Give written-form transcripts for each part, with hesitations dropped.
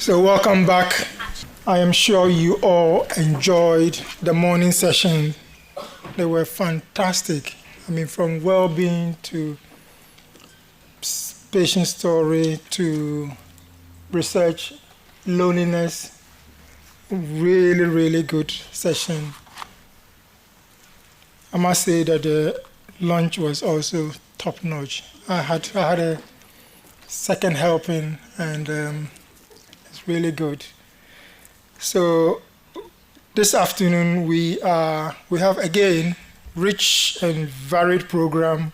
So welcome back. I am sure you all enjoyed the morning session. They were fantastic. I mean, from well-being to patient story to research, loneliness. Really, really good session. I must say that the lunch was also top-notch. I had a second helping, and it's really good. So this afternoon we have again rich and varied program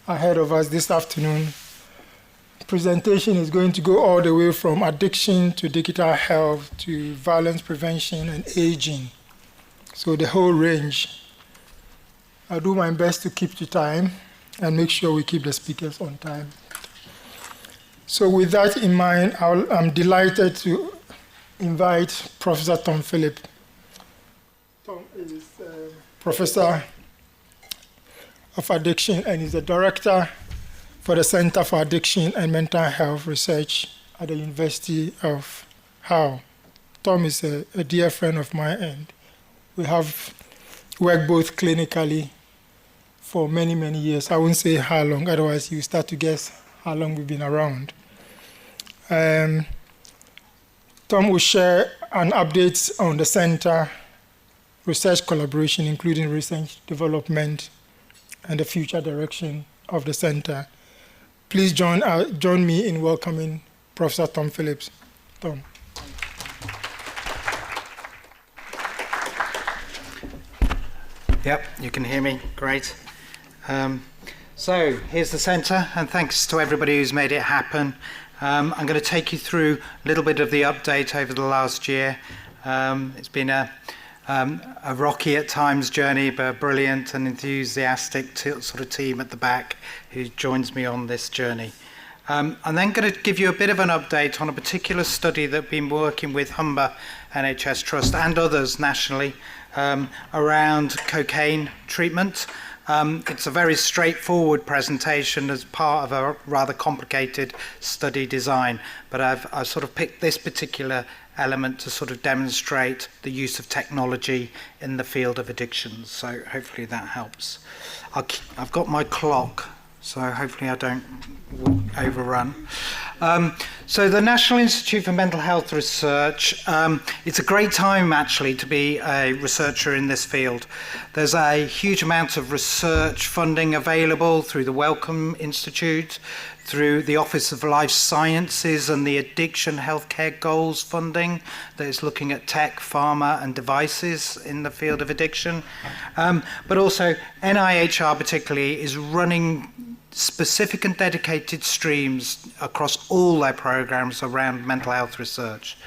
ahead of us this afternoon. Presentation is going to go all the way from addiction to digital health to violence prevention and aging. So the whole range. I'll do my best to keep to time and make sure we keep the speakers on time. So with that in mind, I'm delighted to invite Professor Tom Phillip. Tom is Professor of Addiction and is the Director for the Center for Addiction and Mental Health Research at the University of Hull. Tom is a dear friend of mine, and we have worked both clinically for many, many years. I won't say how long, otherwise you start to guess how long we've been around. Tom will share an update on the center, research collaboration, including research development and the future direction of the center. Please join me in welcoming Professor Tom Phillips. Tom. Yep, you can hear me. Great. So here's the centre, and thanks to everybody who's made it happen. I'm going to take you through a little bit of the update over the last year. It's been a rocky at times journey, but a brilliant and enthusiastic sort of team at the back who joins me on this journey. I'm then going to give you a bit of an update on a particular study that I've been working with Humber NHS Trust and others nationally around cocaine treatment. It's a very straightforward presentation as part of a rather complicated study design, but I've sort of picked this particular element to sort of demonstrate the use of technology in the field of addictions. So hopefully that helps. I've got my clock, so hopefully I don't overrun. So the National Institute for Mental Health Research, it's a great time actually to be a researcher in this field. There's a huge amount of research funding available through the Wellcome Institute, through the Office of Life Sciences and the Addiction Healthcare Goals funding that is looking at tech, pharma and devices in the field of addiction. But also NIHR particularly is running specific and dedicated streams across all their programs around mental health research.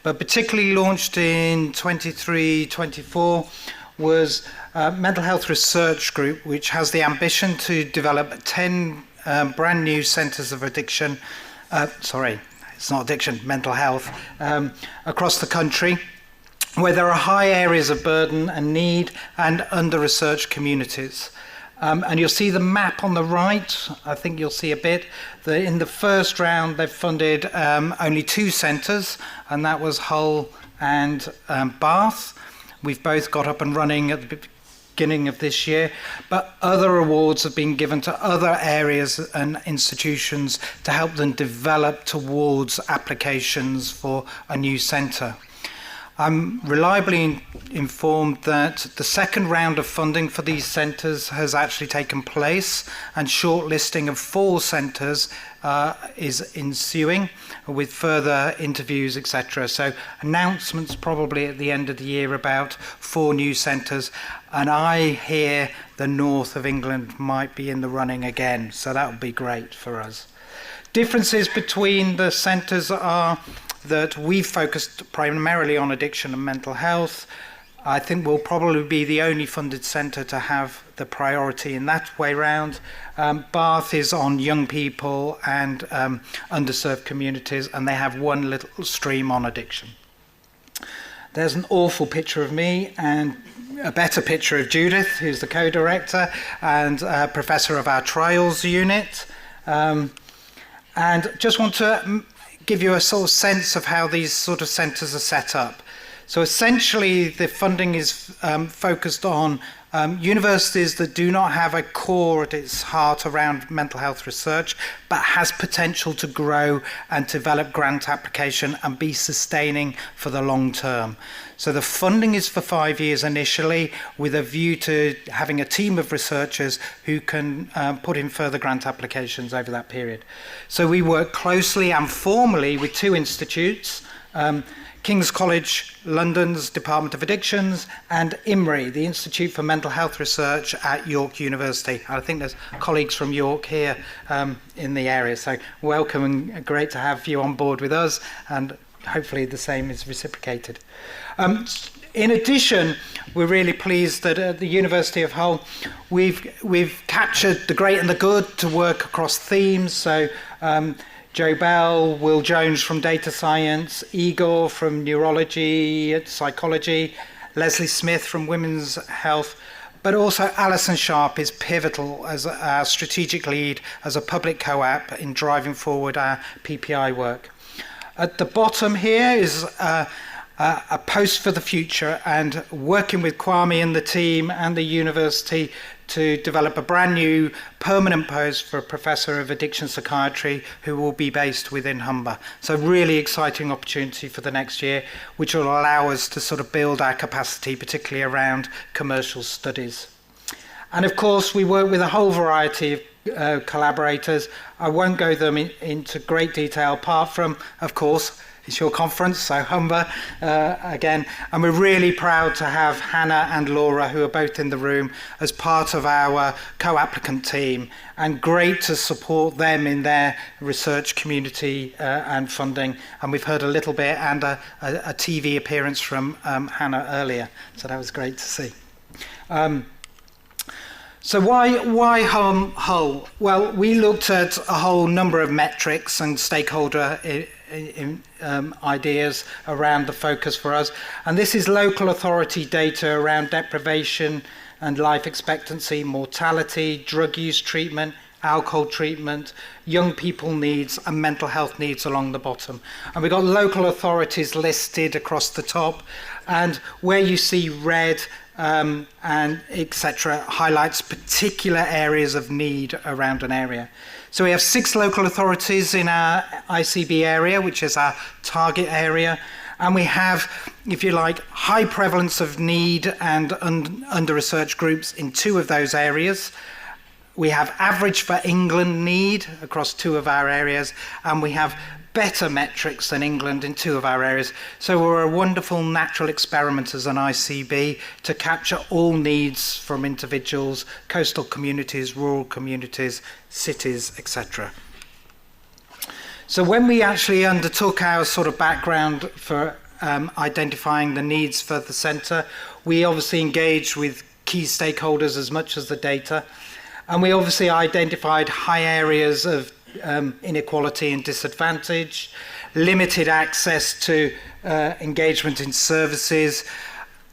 But particularly launched in 23-24 was Mental Health Research Group, which has the ambition to develop 10 brand new centres of addiction, it's not addiction, mental health, across the country, where there are high areas of burden and need and under-researched communities. And you'll see the map on the right. I think you'll see a bit. In the first round, they've funded only 2 centres, and that was Hull and Bath. We've both got up and running at the beginning of this year, but other awards have been given to other areas and institutions to help them develop towards applications for a new centre. I'm reliably informed that the second round of funding for these centres has actually taken place, and shortlisting of 4 centres is ensuing with further interviews, etc. So announcements probably at the end of the year about 4 new centres, and I hear the north of England might be in the running again, so that would be great for us. Differences between the centres are that we've focused primarily on addiction and mental health. I think we'll probably be the only funded centre to have the priority in that way round. Bath is on young people and underserved communities, and they have one little stream on addiction. There's an awful picture of me and a better picture of Judith, who's the co-director and professor of our trials unit. And just want to give you a sort of sense of how these sort of centres are set up. So essentially, the funding is focused on universities that do not have a core at its heart around mental health research, but has potential to grow and develop grant application and be sustaining for the long term. So the funding is for 5 years initially, with a view to having a team of researchers who can put in further grant applications over that period. So we work closely and formally with 2 institutes, King's College London's Department of Addictions and IMRI, the Institute for Mental Health Research at York University. I think there's colleagues from York here in the area, so welcome and great to have you on board with us, and hopefully the same is reciprocated. In addition, we're really pleased that at the University of Hull we've captured the great and the good to work across themes. So Joe Bell, Will Jones from data science, Igor from neurology, psychology, Leslie Smith from women's health, but also Alison Sharp is pivotal as our strategic lead as a public co-op in driving forward our PPI work. At the bottom here is a post for the future, and working with Kwame and the team and the university to develop a brand new permanent post for a professor of addiction psychiatry who will be based within Humber. So really exciting opportunity for the next year, which will allow us to sort of build our capacity, particularly around commercial studies. And of course, we work with a whole variety of collaborators. I won't go them into great detail, apart from, of course, it's your conference, so Humber again. And we're really proud to have Hannah and Laura, who are both in the room, as part of our co-applicant team, and great to support them in their research community and funding. And we've heard a little bit and a TV appearance from Hannah earlier, so that was great to see. So why Hull? Well, we looked at a whole number of metrics and stakeholder ideas around the focus for us. And this is local authority data around deprivation and life expectancy, mortality, drug use treatment, alcohol treatment, young people needs and mental health needs along the bottom. And we've got local authorities listed across the top, and where you see red and etc. highlights particular areas of need around an area. So we have 6 local authorities in our ICB area, which is our target area, and we have, if you like, high prevalence of need and under-researched groups in 2 of those areas. We have average for England need across 2 of our areas, and we have better metrics than England in 2 of our areas. So we're a wonderful natural experiment as an ICB to capture all needs from individuals, coastal communities, rural communities, cities, etc. So when we actually undertook our sort of background for identifying the needs for the centre, we obviously engaged with key stakeholders as much as the data. And we obviously identified high areas of inequality and disadvantage, limited access to engagement in services.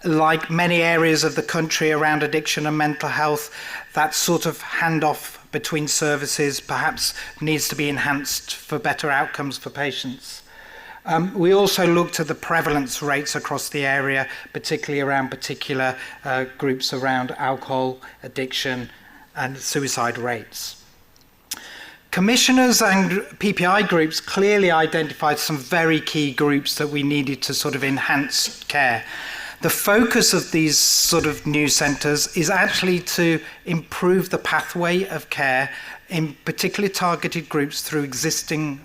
Like many areas of the country around addiction and mental health, that sort of handoff between services perhaps needs to be enhanced for better outcomes for patients. We also looked at the prevalence rates across the area, particularly around particular groups around alcohol, addiction, and suicide rates. Commissioners and PPI groups clearly identified some very key groups that we needed to sort of enhance care. The focus of these sort of new centres is actually to improve the pathway of care in particularly targeted groups through existing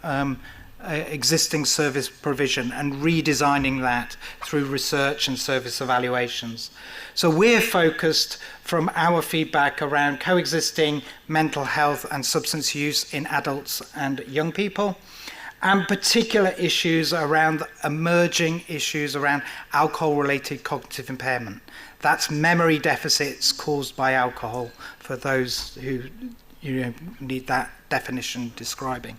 service provision and redesigning that through research and service evaluations. So we're focused from our feedback around coexisting mental health and substance use in adults and young people, and particular issues around emerging issues around alcohol-related cognitive impairment. That's memory deficits caused by alcohol, for those who need that definition describing.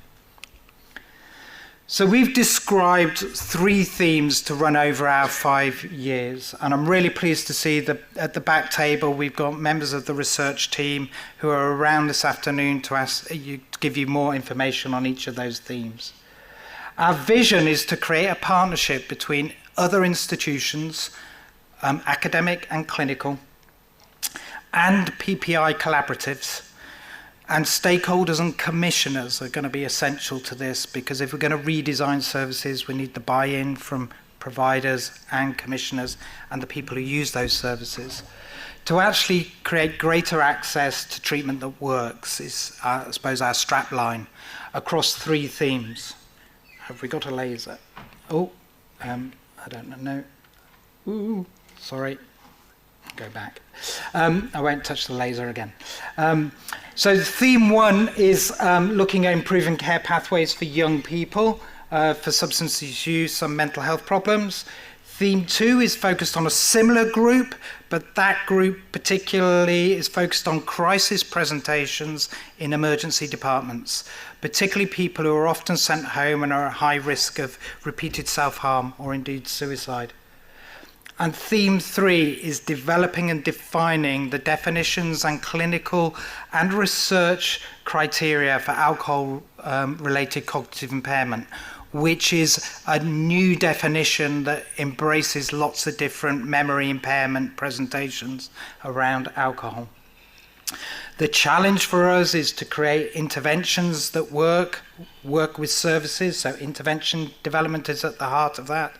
So we've described 3 themes to run over our 5 years, and I'm really pleased to see that at the back table we've got members of the research team who are around this afternoon to give you more information on each of those themes. Our vision is to create a partnership between other institutions, academic and clinical, and PPI collaboratives, and stakeholders and commissioners are going to be essential to this, because if we're going to redesign services, we need the buy-in from providers and commissioners and the people who use those services. To actually create greater access to treatment that works is, I suppose, our strap line across 3 themes. Have we got a laser? Oh, I don't know. Ooh, sorry. Go back. I won't touch the laser again. So theme 1 is looking at improving care pathways for young people for substance use and mental health problems. Theme 2 is focused on a similar group, but that group particularly is focused on crisis presentations in emergency departments, particularly people who are often sent home and are at high risk of repeated self-harm or indeed suicide. And theme 3 is developing and defining the definitions and clinical and research criteria for alcohol-related cognitive impairment, which is a new definition that embraces lots of different memory impairment presentations around alcohol. The challenge for us is to create interventions that work with services, so intervention development is at the heart of that.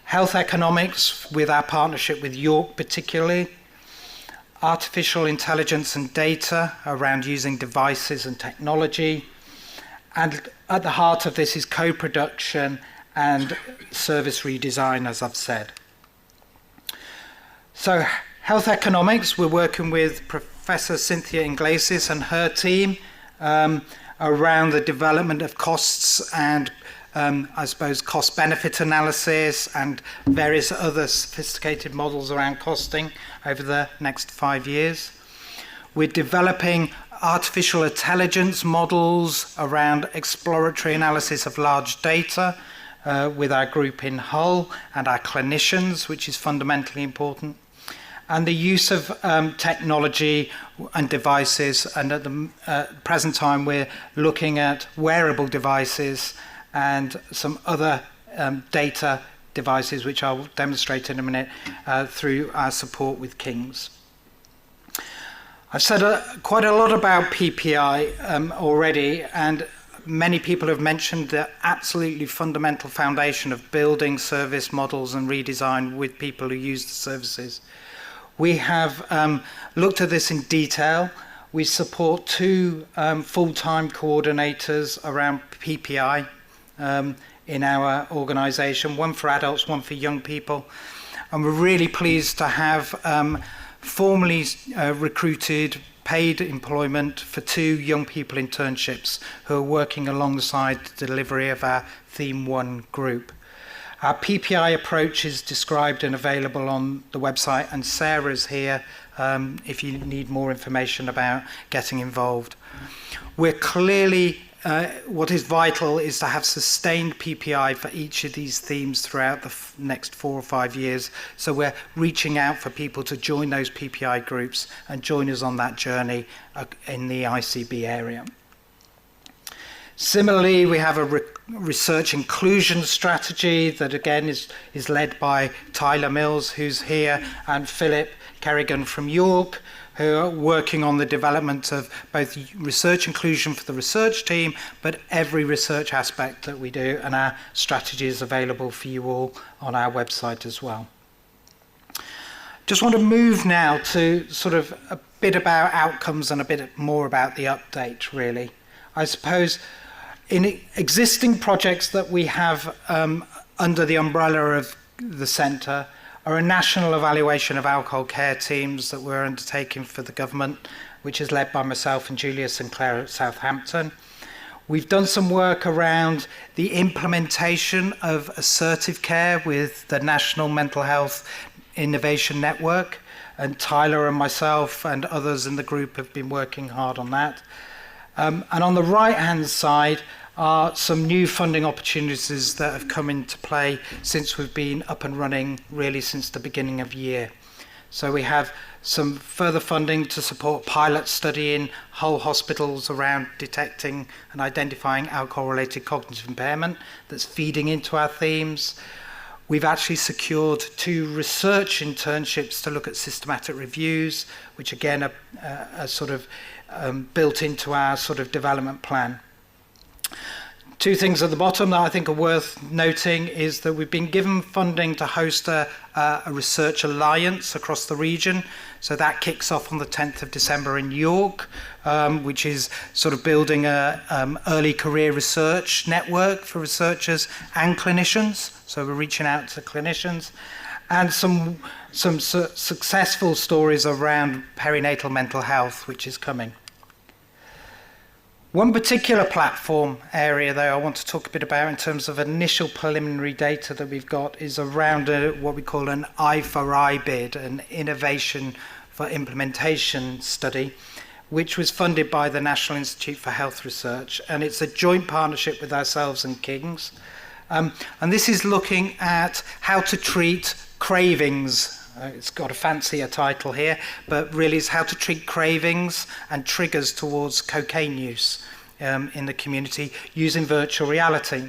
Health economics with our partnership with York particularly, artificial intelligence and data around using devices and technology, and at the heart of this is co-production and service redesign, as I've said. So health economics, we're working with Professor Cynthia Iglesias and her team around the development of costs and I suppose cost-benefit analysis and various other sophisticated models around costing over the next 5 years. We're developing artificial intelligence models around exploratory analysis of large data with our group in Hull and our clinicians, which is fundamentally important. And the use of technology and devices, and at the present time we're looking at wearable devices and some other data devices, which I'll demonstrate in a minute, through our support with King's. I've said quite a lot about PPI already, and many people have mentioned the absolutely fundamental foundation of building service models and redesign with people who use the services. We have looked at this in detail. We support 2 full-time coordinators around PPI in our organisation, one for adults, one for young people. And we're really pleased to have formally recruited paid employment for 2 young people internships who are working alongside the delivery of our Theme 1 group. Our PPI approach is described and available on the website, and Sarah's here if you need more information about getting involved. We're clearly what is vital is to have sustained PPI for each of these themes throughout the next 4 or 5 years. So we're reaching out for people to join those PPI groups and join us on that journey in the ICB area. Similarly, we have a research inclusion strategy that again is led by Tyler Mills, who's here, and Philip Kerrigan from York, who are working on the development of both research inclusion for the research team, but every research aspect that we do, and our strategy is available for you all on our website as well. Just want to move now to sort of a bit about outcomes and a bit more about the update, really. I suppose in existing projects that we have under the umbrella of the centre, are a national evaluation of alcohol care teams that we're undertaking for the government, which is led by myself and Julia Sinclair at Southampton. We've done some work around the implementation of assertive care with the National Mental Health Innovation Network, and Tyler and myself and others in the group have been working hard on that. And on the right-hand side are some new funding opportunities that have come into play since we've been up and running, really since the beginning of the year. So we have some further funding to support pilot study in whole hospitals around detecting and identifying alcohol-related cognitive impairment that's feeding into our themes. We've actually secured 2 research internships to look at systematic reviews, which again are sort of built into our sort of development plan. 2 things at the bottom that I think are worth noting is that we've been given funding to host a research alliance across the region. So that kicks off on the 10th of December in York, which is sort of building a early career research network for researchers and clinicians. So we're reaching out to clinicians, and some successful stories around perinatal mental health, which is coming. One particular platform area, though, I want to talk a bit about in terms of initial preliminary data that we've got is around what we call an I4I bid, an innovation for implementation study, which was funded by the National Institute for Health Research, and it's a joint partnership with ourselves and King's. And this is looking at how to treat cravings. It's got a fancier title here, but really it's how to treat cravings and triggers towards cocaine use in the community using virtual reality.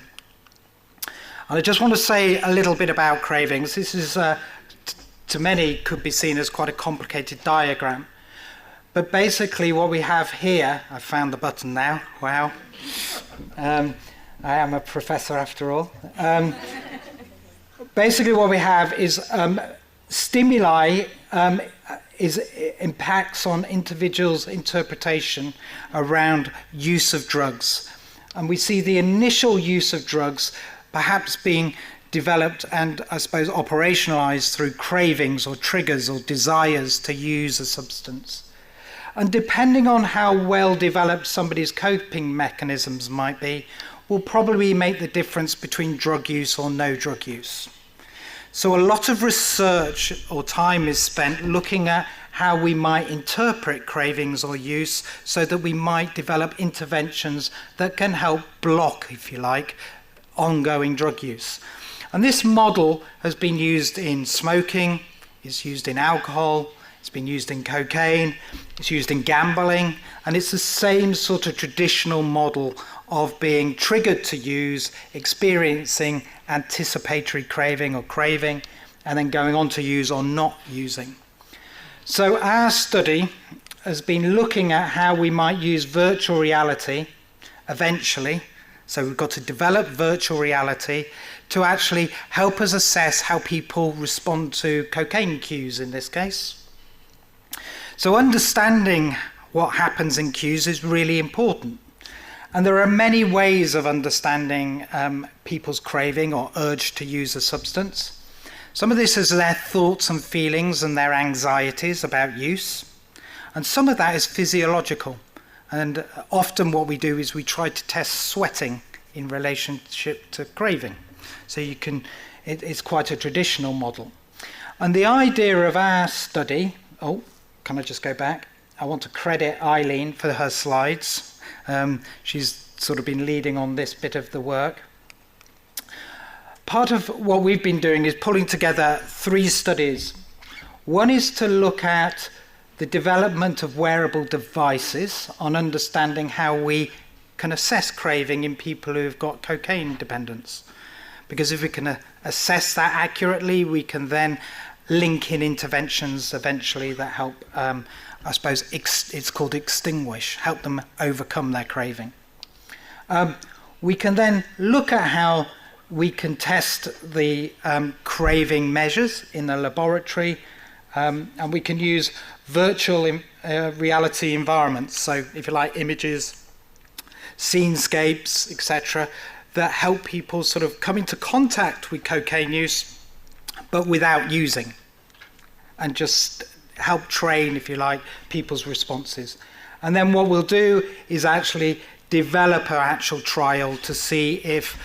And I just want to say a little bit about cravings. This is, to many, could be seen as quite a complicated diagram. But basically what we have here, I've found the button now, wow. I am a professor after all. Basically what we have is stimuli impacts on individuals' interpretation around use of drugs. And we see the initial use of drugs perhaps being developed and, I suppose, operationalized through cravings or triggers or desires to use a substance. And depending on how well developed somebody's coping mechanisms might be, will probably make the difference between drug use or no drug use. So a lot of research or time is spent looking at how we might interpret cravings or use so that we might develop interventions that can help block, if you like, ongoing drug use. And this model has been used in smoking, it's used in alcohol, it's been used in cocaine, it's used in gambling, and it's the same sort of traditional model of being triggered to use, experiencing anticipatory craving or craving, and then going on to use or not using. So our study has been looking at how we might use virtual reality eventually. So we've got to develop virtual reality to actually help us assess how people respond to cocaine cues in this case. So understanding what happens in cues is really important. And there are many ways of understanding people's craving or urge to use a substance. Some of this is their thoughts and feelings and their anxieties about use. And some of that is physiological. And often what we do is we try to test sweating in relationship to craving. So it's quite a traditional model. And the idea of our study, can I just go back? I want to credit Eileen for her slides. She's sort of been leading on this bit of the work. Part of what we've been doing is pulling together 3 studies. One is to look at the development of wearable devices on understanding how we can assess craving in people who've got cocaine dependence. Because if we can assess that accurately, we can then link in interventions eventually that help, I suppose it's called extinguish, help them overcome their craving. We can then look at how we can test the craving measures in the laboratory, and we can use virtual reality environments, so if you like images, scenescapes, etc., that help people sort of come into contact with cocaine use, but without using, and just help train, if you like, people's responses. And then what we'll do is actually develop an actual trial to see if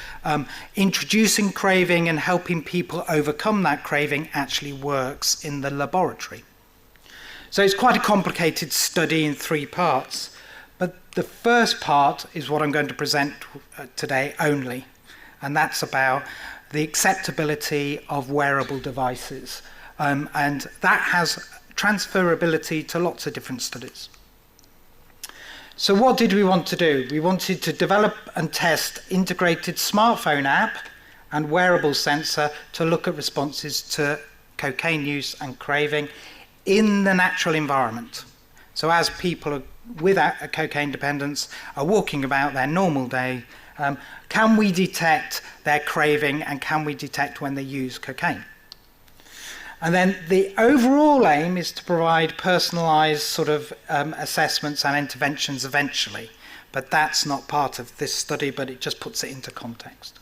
introducing craving and helping people overcome that craving actually works in the laboratory. So it's quite a complicated study in 3 parts, but the first part is what I'm going to present today only, and that's about the acceptability of wearable devices. And that has transferability to lots of different studies. So what did we want to do? We wanted to develop and test integrated smartphone app and wearable sensor to look at responses to cocaine use and craving in the natural environment. So as people with a cocaine dependence are walking about their normal day, can we detect their craving and can we detect when they use cocaine? And then the overall aim is to provide personalised sort of assessments and interventions eventually, but that's not part of this study, but it just puts it into context.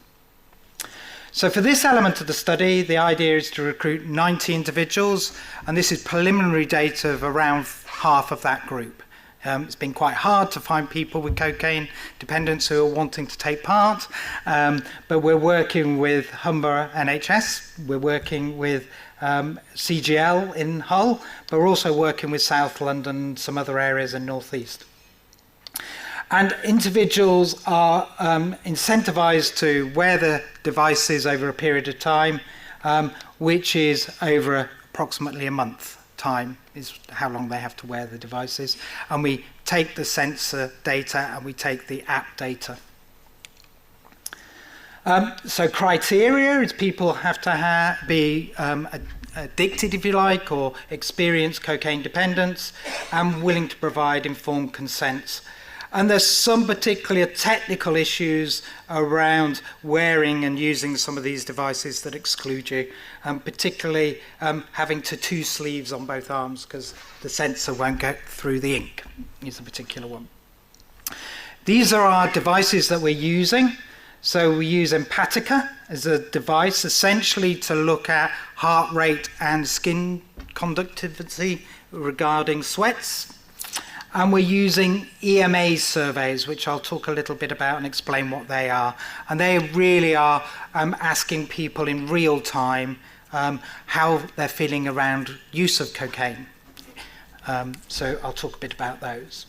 So for this element of the study, the idea is to recruit 90 individuals, and this is preliminary data of around half of that group. It's been quite hard to find people with cocaine dependence who are wanting to take part, but we're working with Humber NHS, we're working with CGL in Hull, but we're also working with South London and some other areas in North East. And individuals are incentivised to wear the devices over a period of time, which is over approximately a month time is how long they have to wear the devices. And we take the sensor data and we take the app data. So criteria is people have to be addicted, if you like, or experience cocaine dependence and willing to provide informed consent. And there's some particular technical issues around wearing and using some of these devices that exclude you, particularly having tattoo sleeves on both arms because the sensor won't get through the ink is a particular one. These are our devices that we're using. So we use Empatica as a device essentially to look at heart rate and skin conductivity regarding sweats. And we're using EMA surveys, which I'll talk a little bit about and explain what they are. And they really are asking people in real time how they're feeling around use of cocaine. So I'll talk a bit about those.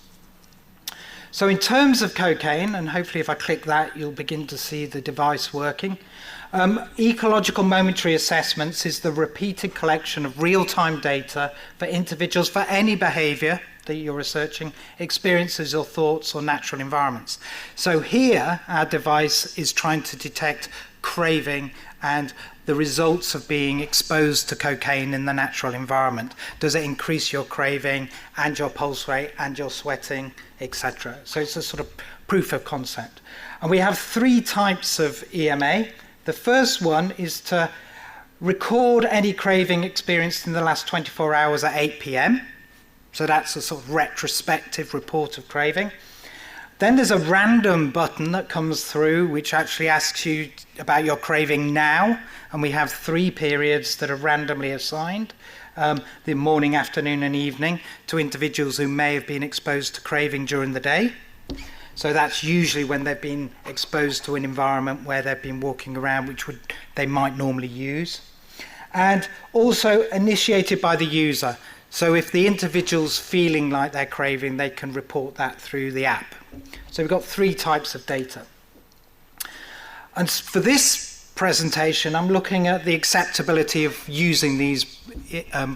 So in terms of cocaine, and hopefully if I click that, you'll begin to see the device working. Ecological momentary assessments is the repeated collection of real-time data for individuals for any behaviour that you're researching, experiences or thoughts or natural environments. So here, our device is trying to detect craving and the results of being exposed to cocaine in the natural environment. Does it increase your craving and your pulse rate and your sweating, etc.? So it's a sort of proof of concept. And we have 3 types of EMA. The first one is to record any craving experienced in the last 24 hours at 8 p.m. So that's a sort of retrospective report of craving. Then there's a random button that comes through which actually asks you about your craving now. And we have 3 periods that are randomly assigned, the morning, afternoon and evening, to individuals who may have been exposed to craving during the day. So that's usually when they've been exposed to an environment where they've been walking around, which they might normally use. And also initiated by the user. So if the individual's feeling like they're craving, they can report that through the app. So we've got 3 types of data. And for this presentation, I'm looking at the acceptability of using these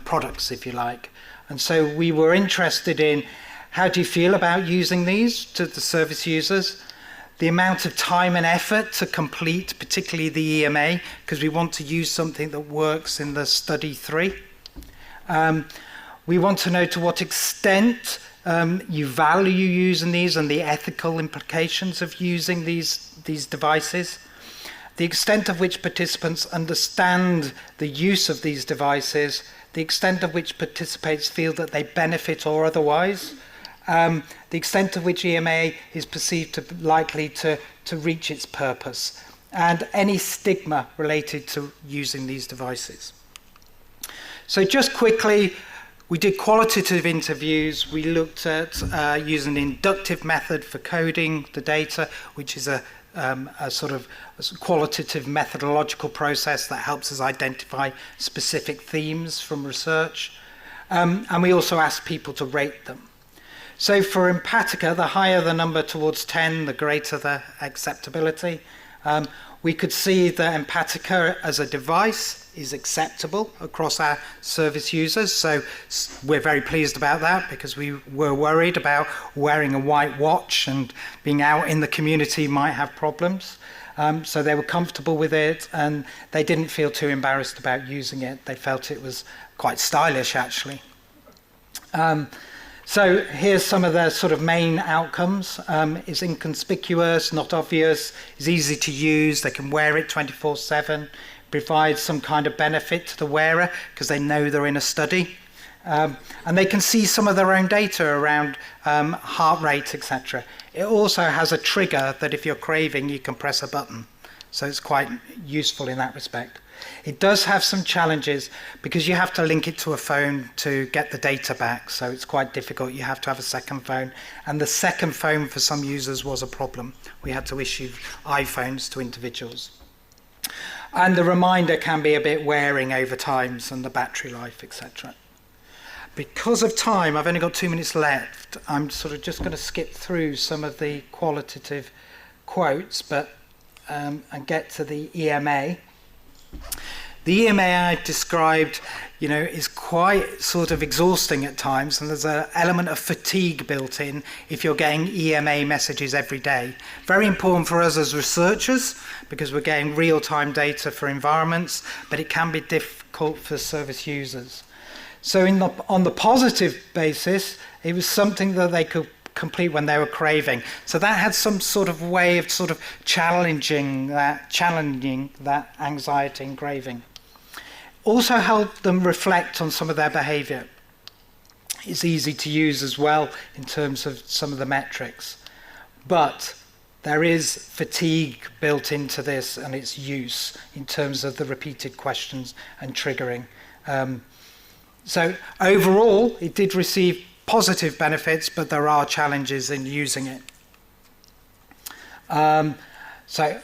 products, if you like. And so we were interested in how do you feel about using these to the service users, the amount of time and effort to complete, particularly the EMA, because we want to use something that works in the study 3. We want to know to what extent you value using these and the ethical implications of using these devices, the extent of which participants understand the use of these devices, the extent of which participants feel that they benefit or otherwise, the extent of which EMA is perceived to likely to reach its purpose, and any stigma related to using these devices. So just quickly, we did qualitative interviews. We looked at using an inductive method for coding the data, which is a sort of qualitative methodological process that helps us identify specific themes from research. And we also asked people to rate them. So for Empatica, the higher the number towards 10, the greater the acceptability. we could see that Empatica as a device is acceptable across our service users. So we're very pleased about that, because we were worried about wearing a white watch and being out in the community might have problems. So they were comfortable with it, and they didn't feel too embarrassed about using it. They felt it was quite stylish, actually. So here's some of the sort of main outcomes. It's inconspicuous, not obvious, is easy to use, they can wear it 24/7, provides some kind of benefit to the wearer because they know they're in a study. And they can see some of their own data around heart rate, etc. It also has a trigger that if you're craving, you can press a button. So it's quite useful in that respect. It does have some challenges because you have to link it to a phone to get the data back. So it's quite difficult. You have to have a second phone. And the second phone for some users was a problem. We had to issue iPhones to individuals. And the reminder can be a bit wearing over time, and the battery life, etc. Because of time, I've only got 2 minutes left. I'm sort of just going to skip through some of the qualitative quotes, and get to the EMA. The EMA I described, is quite sort of exhausting at times, and there's an element of fatigue built in if you're getting EMA messages every day. Very important for us as researchers, because we're getting real-time data for environments, but it can be difficult for service users. So on the positive basis, it was something that they could complete when they were craving. So that had some sort of way of sort of challenging that anxiety and craving. Also helped them reflect on some of their behaviour. It's easy to use as well in terms of some of the metrics. But there is fatigue built into this and its use in terms of the repeated questions and triggering. So overall, it did receive positive benefits, but there are challenges in using it. So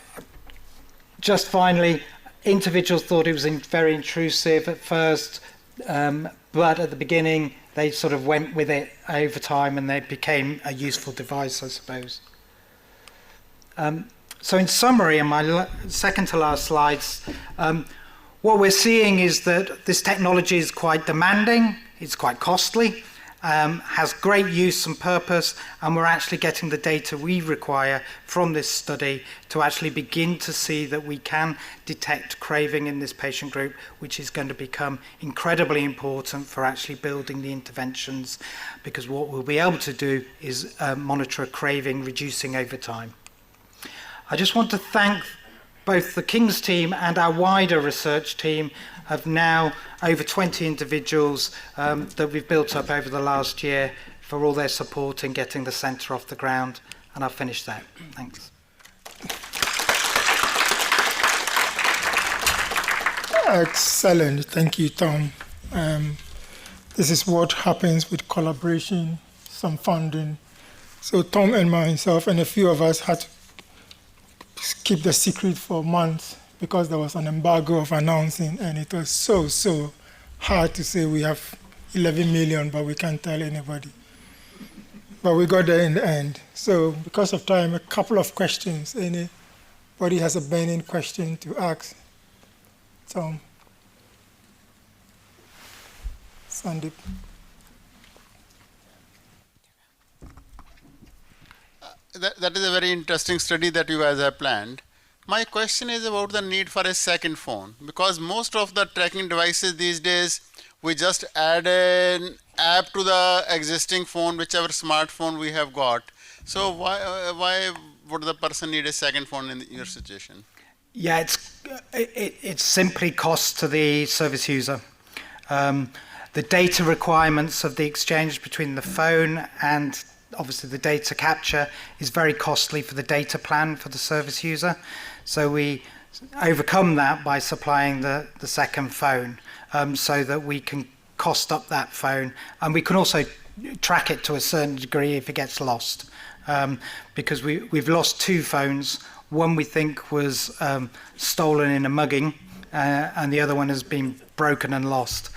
just finally, individuals thought it was very intrusive at first, but at the beginning, they sort of went with it over time and they became a useful device, I suppose. So in summary, in my second to last slides, what we're seeing is that this technology is quite demanding, it's quite costly, has great use and purpose, and we're actually getting the data we require from this study to actually begin to see that we can detect craving in this patient group, which is going to become incredibly important for actually building the interventions, because what we'll be able to do is monitor craving reducing over time. I just want to thank both the King's team and our wider research team of now over 20 individuals that we've built up over the last year for all their support in getting the centre off the ground. And I'll finish that. Thanks. Excellent. Thank you, Tom. This is what happens with collaboration, some funding. So Tom and myself and a few of us had to keep the secret for months because there was an embargo of announcing, and it was so hard to say we have 11 million, but we can't tell anybody. But we got there in the end. So because of time, a couple of questions. Anybody has a burning question to ask? Tom? Sandeep? That is a very interesting study that you guys have planned. My question is about the need for a second phone, because most of the tracking devices these days, we just add an app to the existing phone, whichever smartphone we have got. So why would the person need a second phone in your situation? Yeah, it's simply cost to the service user. The data requirements of the exchange between the phone and obviously the data capture is very costly for the data plan for the service user. So we overcome that by supplying the second phone so that we can cost up that phone, and we can also track it to a certain degree if it gets lost, because we've lost 2 phones. One we think was stolen in a mugging, and the other one has been broken and lost.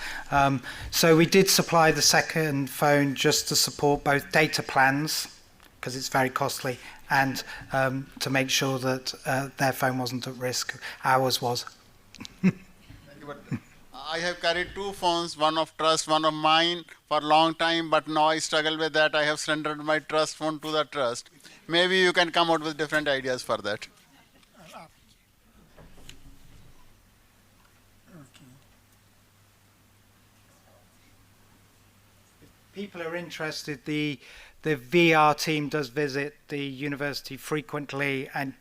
So we did supply the second phone just to support both data plans, because it's very costly, and to make sure that their phone wasn't at risk. Ours was. But I have carried two phones, one of trust, one of mine for a long time, but now I struggle with that. I have surrendered my trust phone to the trust. Maybe you can come out with different ideas for that. People are interested. The VR team does visit the university frequently, and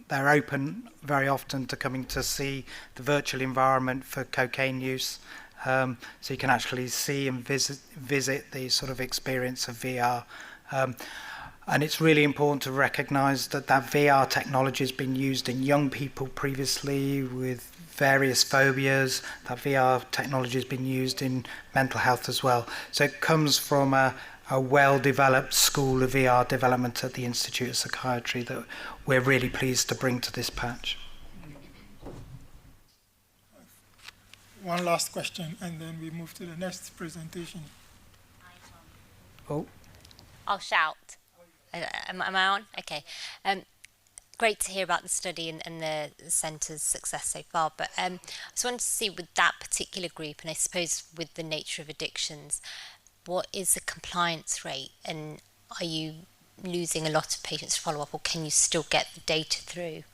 they're open very often to coming to see the virtual environment for cocaine use. So you can actually see and visit the sort of experience of VR. And it's really important to recognise that VR technology has been used in young people previously with various phobias. That VR technology has been used in mental health as well. So it comes from a well-developed school of VR development at the Institute of Psychiatry that we're really pleased to bring to this patch. One last question, and then we move to the next presentation. Oh. I'll shout. Am I on? Okay. Great to hear about the study and the centre's success so far, but I just wanted to see with that particular group, and I suppose with the nature of addictions, what is the compliance rate, and are you losing a lot of patients to follow up, or can you still get the data through?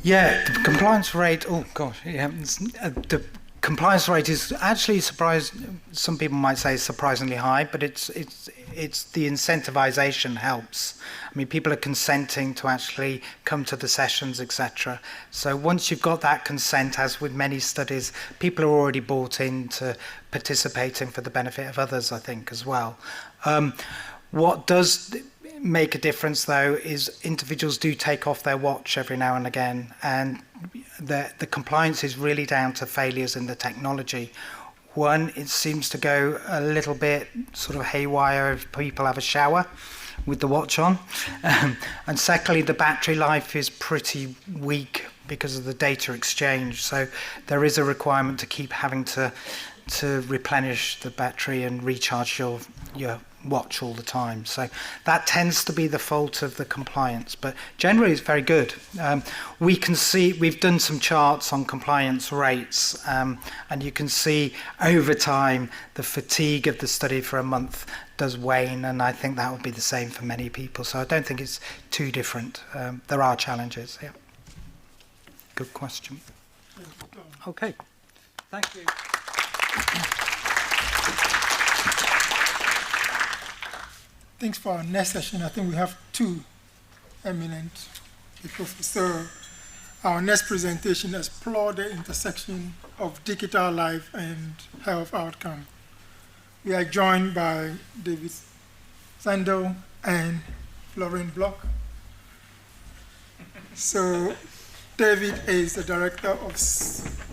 Yeah, the compliance rate, the compliance rate is actually some people might say surprisingly high, but it's the incentivization helps. I mean, people are consenting to actually come to the sessions, etc. So once you've got that consent, as with many studies, people are already bought into participating for the benefit of others, I think, as well. What does make a difference, though, is individuals do take off their watch every now and again, and the compliance is really down to failures in the technology. One, it seems to go a little bit sort of haywire if people have a shower with the watch on. And secondly, the battery life is pretty weak because of the data exchange. So there is a requirement to keep having to replenish the battery and recharge your watch all the time. So that tends to be the fault of the compliance, but generally it's very good. We can see, we've done some charts on compliance rates, and you can see over time the fatigue of the study for a month does wane, and I think that would be the same for many people. So I don't think it's too different. There are challenges. Yeah. Good question. Okay. Thank you. Thanks for our next session. I think we have two eminent people. So our next presentation explores the intersection of digital life and health outcome. We are joined by David Sandel and Florian Block. So David is the director of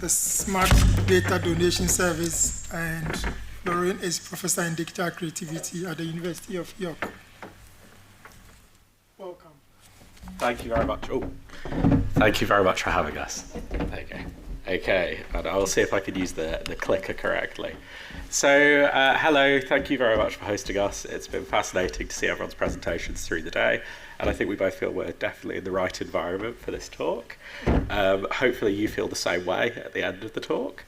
the Smart Data Donation Service, and Florian is professor in digital creativity at the University of York. Welcome. Thank you very much. Thank you very much for having us. There you go. Okay, and I'll see if I can use the clicker correctly. So, hello, thank you very much for hosting us. It's been fascinating to see everyone's presentations through the day, and I think we both feel we're definitely in the right environment for this talk. Hopefully you feel the same way at the end of the talk.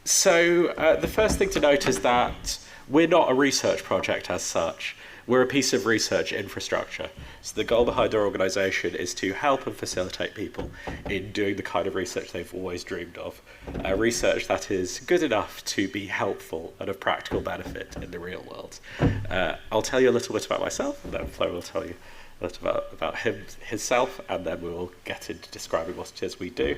So the first thing to note is that we're not a research project as such. We're a piece of research infrastructure. So the goal behind our organisation is to help and facilitate people in doing the kind of research they've always dreamed of. Research that is good enough to be helpful and of practical benefit in the real world. I'll tell you a little bit about myself, and then Flo will tell you a little about himself, and then we will get into describing what it is we do.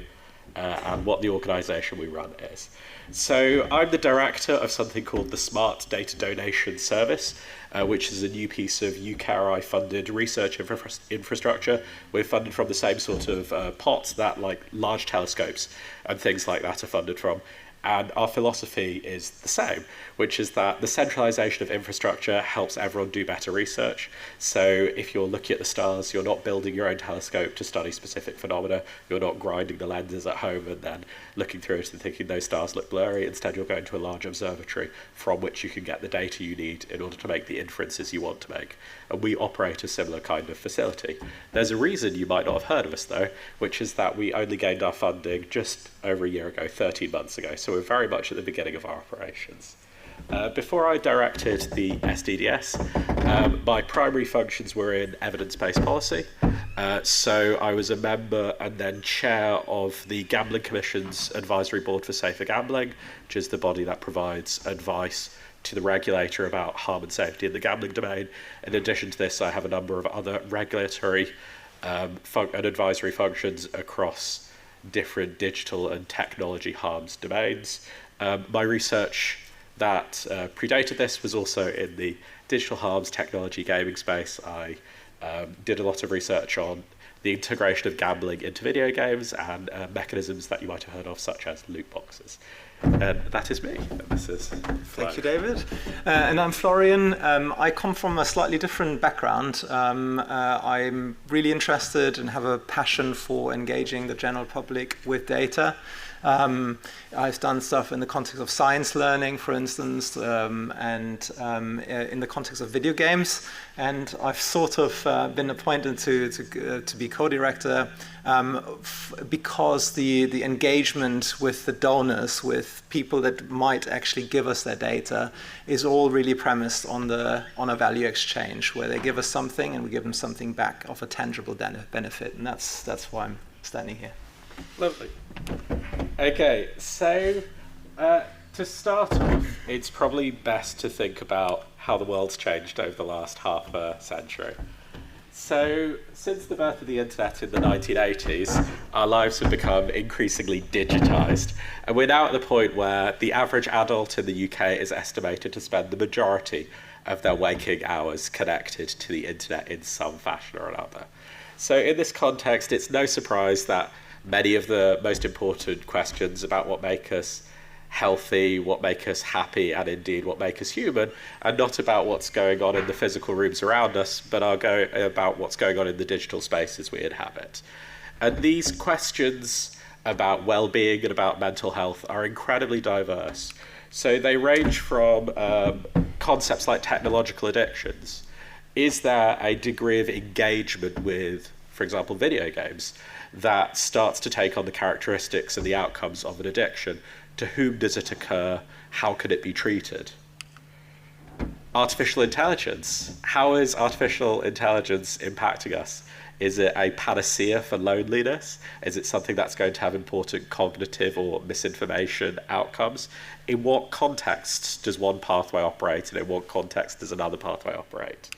And what the organisation we run is. So I'm the director of something called the Smart Data Donation Service, which is a new piece of UKRI funded research infrastructure. We're funded from the same sort of pot that like large telescopes and things like that are funded from. And our philosophy is the same, which is that the centralization of infrastructure helps everyone do better research. So if you're looking at the stars, you're not building your own telescope to study specific phenomena. You're not grinding the lenses at home and then looking through it and thinking those stars look blurry. Instead, you're going to a large observatory from which you can get the data you need in order to make the inferences you want to make. And we operate a similar kind of facility. There's a reason you might not have heard of us, though, which is that we only gained our funding just over a year ago, 13 months ago. So we're very much at the beginning of our operations. Before I directed the SDDS, my primary functions were in evidence-based policy. So I was a member and then chair of the Gambling Commission's Advisory Board for Safer Gambling, which is the body that provides advice to the regulator about harm and safety in the gambling domain. In addition to this, I have a number of other regulatory and advisory functions across different digital and technology harms domains. My research that predated this was also in the digital harms technology gaming space. I did a lot of research on the integration of gambling into video games and mechanisms that you might have heard of, such as loot boxes. And that is me. And this is Flo. Thank you, David. And I'm Florian. I come from a slightly different background. I'm really interested and have a passion for engaging the general public with data. I've done stuff in the context of science learning, for instance, and in the context of video games. And I've sort of been appointed to be co-director because the engagement with the donors, with people that might actually give us their data, is all really premised on a value exchange, where they give us something and we give them something back of a tangible benefit. And that's why I'm standing here. Lovely. Okay, so to start off, it's probably best to think about how the world's changed over the last half a century. So, since the birth of the internet in the 1980s, our lives have become increasingly digitized, and we're now at the point where the average adult in the UK is estimated to spend the majority of their waking hours connected to the internet in some fashion or another. So in this context, it's no surprise that many of the most important questions about what make us healthy, what make us happy, and indeed what make us human, are not about what's going on in the physical rooms around us, but are about what's going on in the digital spaces we inhabit. And these questions about well-being and about mental health are incredibly diverse. So they range from concepts like technological addictions. Is there a degree of engagement with, for example, video games that starts to take on the characteristics and the outcomes of an addiction? To whom does it occur? How can it be treated? Artificial intelligence. How is artificial intelligence impacting us? Is it a panacea for loneliness? Is it something that's going to have important cognitive or misinformation outcomes? In what context does one pathway operate, and in what context does another pathway operate?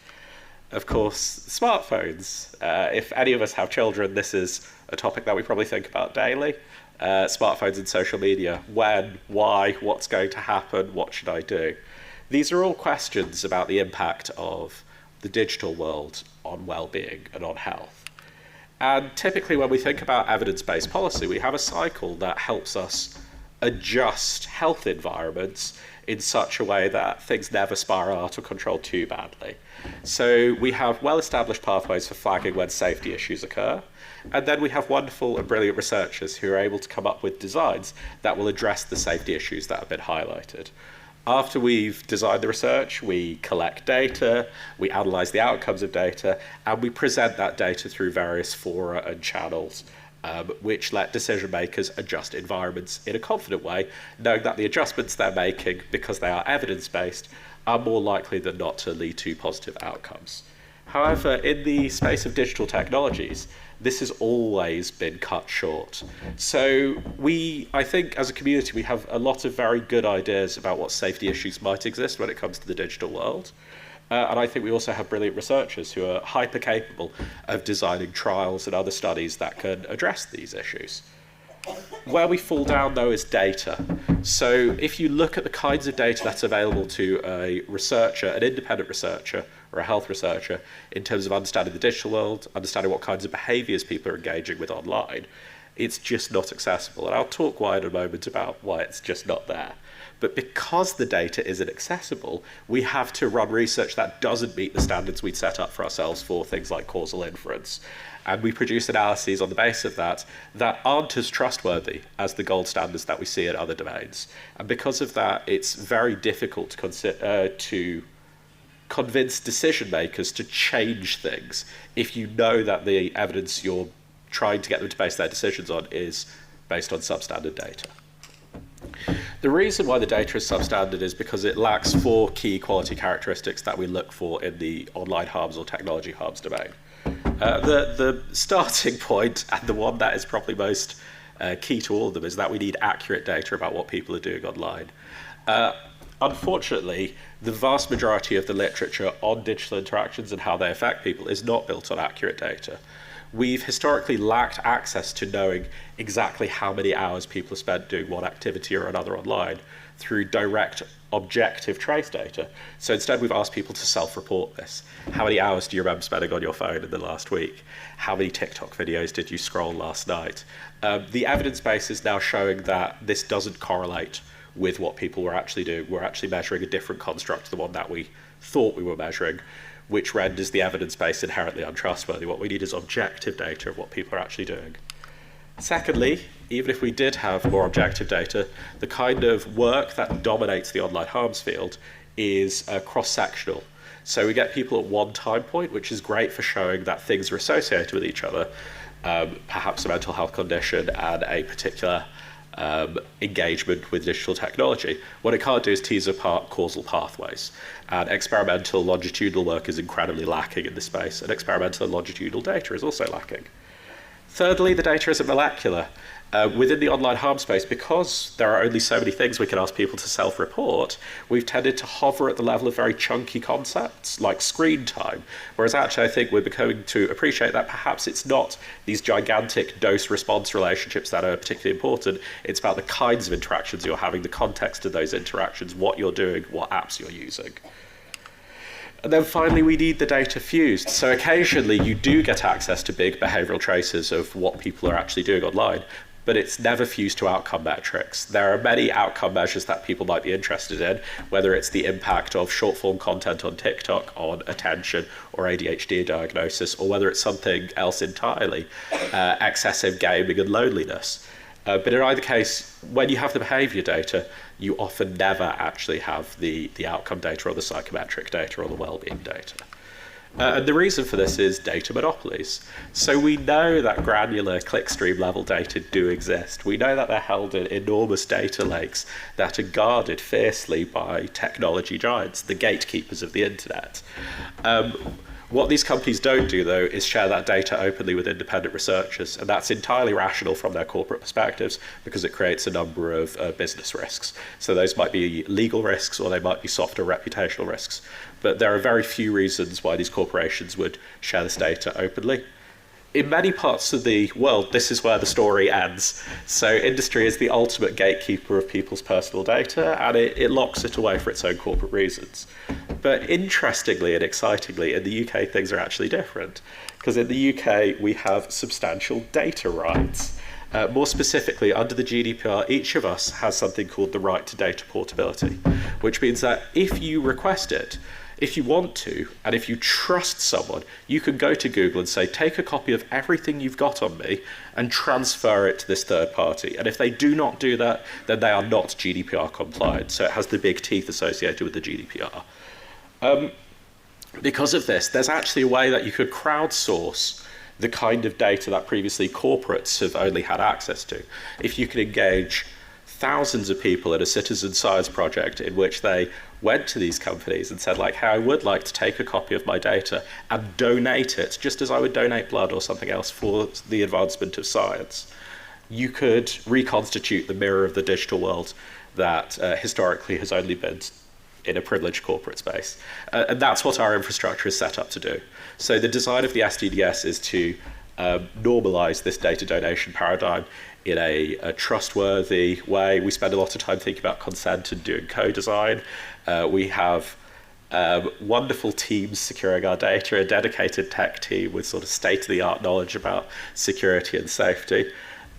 Of course, smartphones. If any of us have children, this is a topic that we probably think about daily. Smartphones and social media. When, why, what's going to happen, what should I do? These are all questions about the impact of the digital world on well-being and on health. And typically when we think about evidence-based policy, we have a cycle that helps us adjust health environments in such a way that things never spiral out of control too badly. So we have well-established pathways for flagging when safety issues occur, and then we have wonderful and brilliant researchers who are able to come up with designs that will address the safety issues that have been highlighted. After we've designed the research, we collect data, we analyse the outcomes of data, and we present that data through various fora and channels, which let decision makers adjust environments in a confident way, knowing that the adjustments they're making, because they are evidence-based, are more likely than not to lead to positive outcomes. However, in the space of digital technologies, this has always been cut short. So I think as a community, we have a lot of very good ideas about what safety issues might exist when it comes to the digital world. And I think we also have brilliant researchers who are hyper capable of designing trials and other studies that can address these issues. Where we fall down, though, is data. So if you look at the kinds of data that's available to a researcher, an independent researcher, or a health researcher, in terms of understanding the digital world, understanding what kinds of behaviours people are engaging with online, it's just not accessible. And I'll talk why in a moment about why it's just not there. But because the data isn't accessible, we have to run research that doesn't meet the standards we'd set up for ourselves for things like causal inference. And we produce analyses on the basis of that aren't as trustworthy as the gold standards that we see in other domains. And because of that, it's very difficult to convince decision makers to change things if you know that the evidence you're trying to get them to base their decisions on is based on substandard data. The reason why the data is substandard is because it lacks 4 key quality characteristics that we look for in the online harms or technology harms domain. The starting point, and the one that is probably most key to all of them, is that we need accurate data about what people are doing online. Unfortunately, the vast majority of the literature on digital interactions and how they affect people is not built on accurate data. We've historically lacked access to knowing exactly how many hours people have spent doing one activity or another online through direct objective trace data. So instead we've asked people to self-report this. How many hours do you remember spending on your phone in the last week? How many TikTok videos did you scroll last night? The evidence base is now showing that this doesn't correlate with what people were actually doing. We're actually measuring a different construct to the one that we thought we were measuring, which renders the evidence base inherently untrustworthy. What we need is objective data of what people are actually doing. Secondly, even if we did have more objective data, the kind of work that dominates the online harms field is cross-sectional. So we get people at one time point, which is great for showing that things are associated with each other, perhaps a mental health condition and a particular engagement with digital technology. What it can't do is tease apart causal pathways. And experimental longitudinal work is incredibly lacking in this space, and experimental and longitudinal data is also lacking. Thirdly, the data isn't molecular. Within the online harm space, because there are only so many things we can ask people to self-report, we've tended to hover at the level of very chunky concepts like screen time, whereas actually I think we're becoming to appreciate that perhaps it's not these gigantic dose-response relationships that are particularly important. It's about the kinds of interactions you're having, the context of those interactions, what you're doing, what apps you're using. And then finally, we need the data fused. So occasionally you do get access to big behavioral traces of what people are actually doing online, but it's never fused to outcome metrics. There are many outcome measures that people might be interested in, whether it's the impact of short-form content on TikTok on attention or ADHD diagnosis, or whether it's something else entirely, excessive gaming and loneliness. But in either case, when you have the behavior data, you often never actually have the outcome data or the psychometric data or the well-being data. And the reason for this is data monopolies. So we know that granular clickstream level data do exist. We know that they're held in enormous data lakes that are guarded fiercely by technology giants, the gatekeepers of the internet. What these companies don't do, though, is share that data openly with independent researchers, and that's entirely rational from their corporate perspectives because it creates a number of business risks. So those might be legal risks or they might be softer reputational risks. But there are very few reasons why these corporations would share this data openly. In many parts of the world, this is where the story ends. So industry is the ultimate gatekeeper of people's personal data, and it locks it away for its own corporate reasons. But interestingly and excitingly, in the UK, things are actually different. Because in the UK, we have substantial data rights. More specifically, under the GDPR, each of us has something called the right to data portability, which means that if you request it, if you want to, and if you trust someone, you can go to Google and say, take a copy of everything you've got on me and transfer it to this third party. And if they do not do that, then they are not GDPR compliant. So it has the big teeth associated with the GDPR. Because of this, there's actually a way that you could crowdsource the kind of data that previously corporates have only had access to. If you can engage thousands of people in a citizen science project in which they went to these companies and said, like, hey, I would like to take a copy of my data and donate it, just as I would donate blood or something else for the advancement of science. You could reconstitute the mirror of the digital world that historically has only been in a privileged corporate space. And that's what our infrastructure is set up to do. So the design of the SDDS is to normalize this data donation paradigm in a trustworthy way. We spend a lot of time thinking about consent and doing co-design. We have wonderful teams securing our data, a dedicated tech team with sort of state-of-the-art knowledge about security and safety.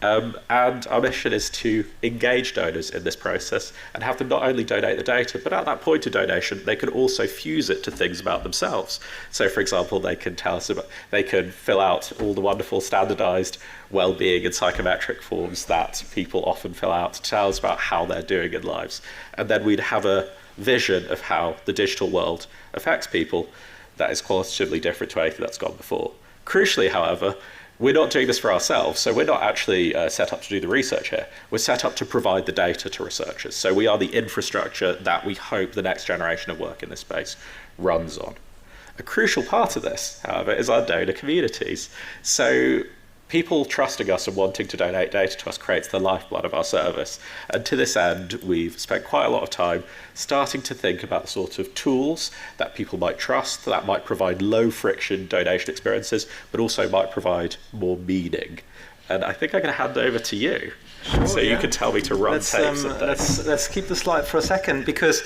And our mission is to engage donors in this process and have them not only donate the data, but at that point of donation, they can also fuse it to things about themselves. So, for example, they can tell us about, they can fill out all the wonderful standardized well-being and psychometric forms that people often fill out to tell us about how they're doing in lives. And then we'd have a vision of how the digital world affects people that is qualitatively different to anything that's gone before. Crucially, however, we're not doing this for ourselves, so we're not actually set up to do the research here. We're set up to provide the data to researchers. So we are the infrastructure that we hope the next generation of work in this space runs on. A crucial part of this, however, is our donor communities. So people trusting us and wanting to donate data to us creates the lifeblood of our service. And to this end, we've spent quite a lot of time starting to think about the sort of tools that people might trust, that might provide low friction donation experiences, but also might provide more meaning. And I think I'm going to hand over to you. Sure, so you can tell me to run tapes of this. Let's keep the slide for a second, because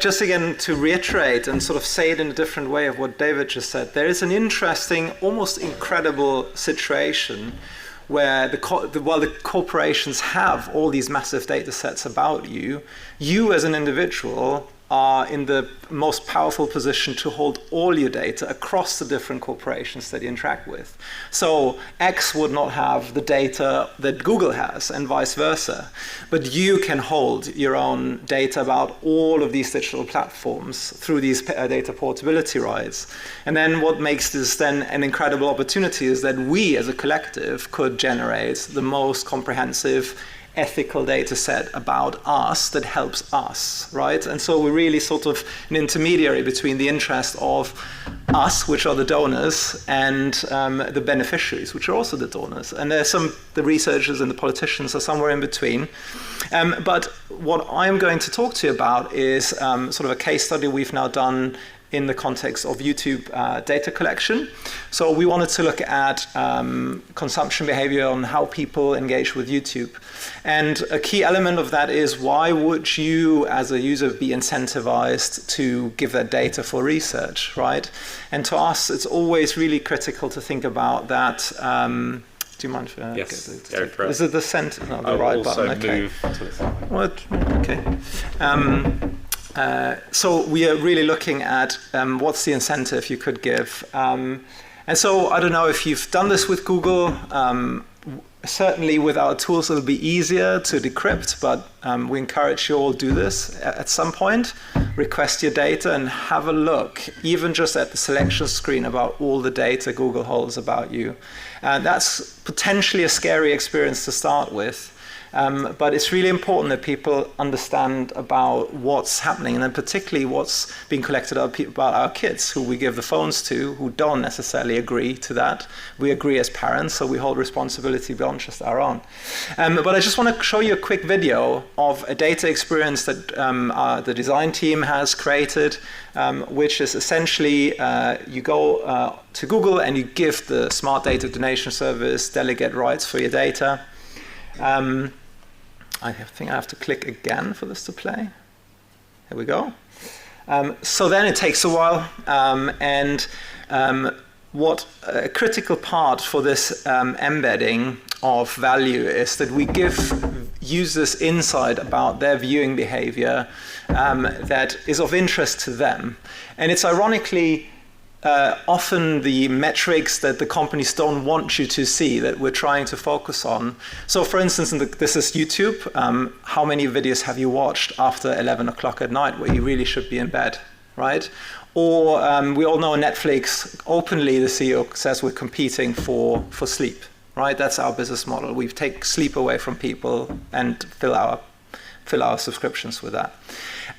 just again to reiterate and sort of say it in a different way of what David just said, there is an interesting, almost incredible situation where while the corporations have all these massive data sets about you, you as an individual are in the most powerful position to hold all your data across the different corporations that you interact with. So X would not have the data that Google has and vice versa, but you can hold your own data about all of these digital platforms through these data portability rights. And then what makes this then an incredible opportunity is that we as a collective could generate the most comprehensive ethical data set about us that helps us, right? And so we're really sort of an intermediary between the interest of us, which are the donors, and the beneficiaries, which are also the donors. And there's the researchers and the politicians are somewhere in between. But what I'm going to talk to you about is sort of a case study we've now done in the context of YouTube data collection. So we wanted to look at consumption behavior on how people engage with YouTube. And a key element of that is, why would you as a user be incentivized to give that data for research, right? And to us, it's always really critical to think about that. Do you mind? Yes, is it the center? No, the right button. Okay. Move to the side. What? Okay. So we are really looking at what's the incentive you could give. And so I don't know if you've done this with Google. Certainly with our tools it'll be easier to decrypt, but we encourage you all to do this at some point. Request your data and have a look, even just at the selection screen, about all the data Google holds about you. And that's potentially a scary experience to start with. But it's really important that people understand about what's happening, and then particularly what's being collected about our kids, who we give the phones to, who don't necessarily agree to that. We agree as parents, so we hold responsibility beyond just our own. But I just want to show you a quick video of a data experience that the design team has created, which is essentially you go to Google and you give the Smart Data Donation Service delegate rights for your data. I think I have to click again for this to play. Here we go. So then it takes a while, and what a critical part for this embedding of value is that we give users insight about their viewing behavior that is of interest to them. And it's ironically often the metrics that the companies don't want you to see that we're trying to focus on. So for instance, this is YouTube. How many videos have you watched after 11 o'clock at night where you really should be in bed, right? Or we all know Netflix, openly the CEO says we're competing for sleep, right? That's our business model. We take sleep away from people and fill our subscriptions with that.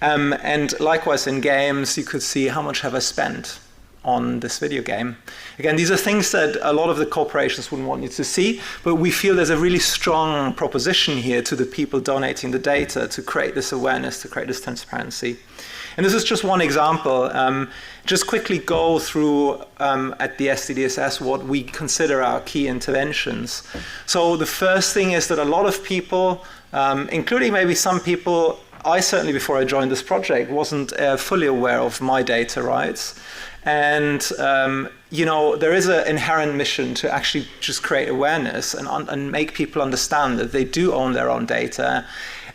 And likewise in games, you could see how much have I spent on this video game. Again, these are things that a lot of the corporations wouldn't want you to see, but we feel there's a really strong proposition here to the people donating the data to create this awareness, to create this transparency. And this is just one example. Just quickly go through at the SDDSS what we consider our key interventions. So the first thing is that a lot of people, including maybe some people, I certainly before I joined this project wasn't fully aware of my data rights. And there is an inherent mission to actually just create awareness and make people understand that they do own their own data.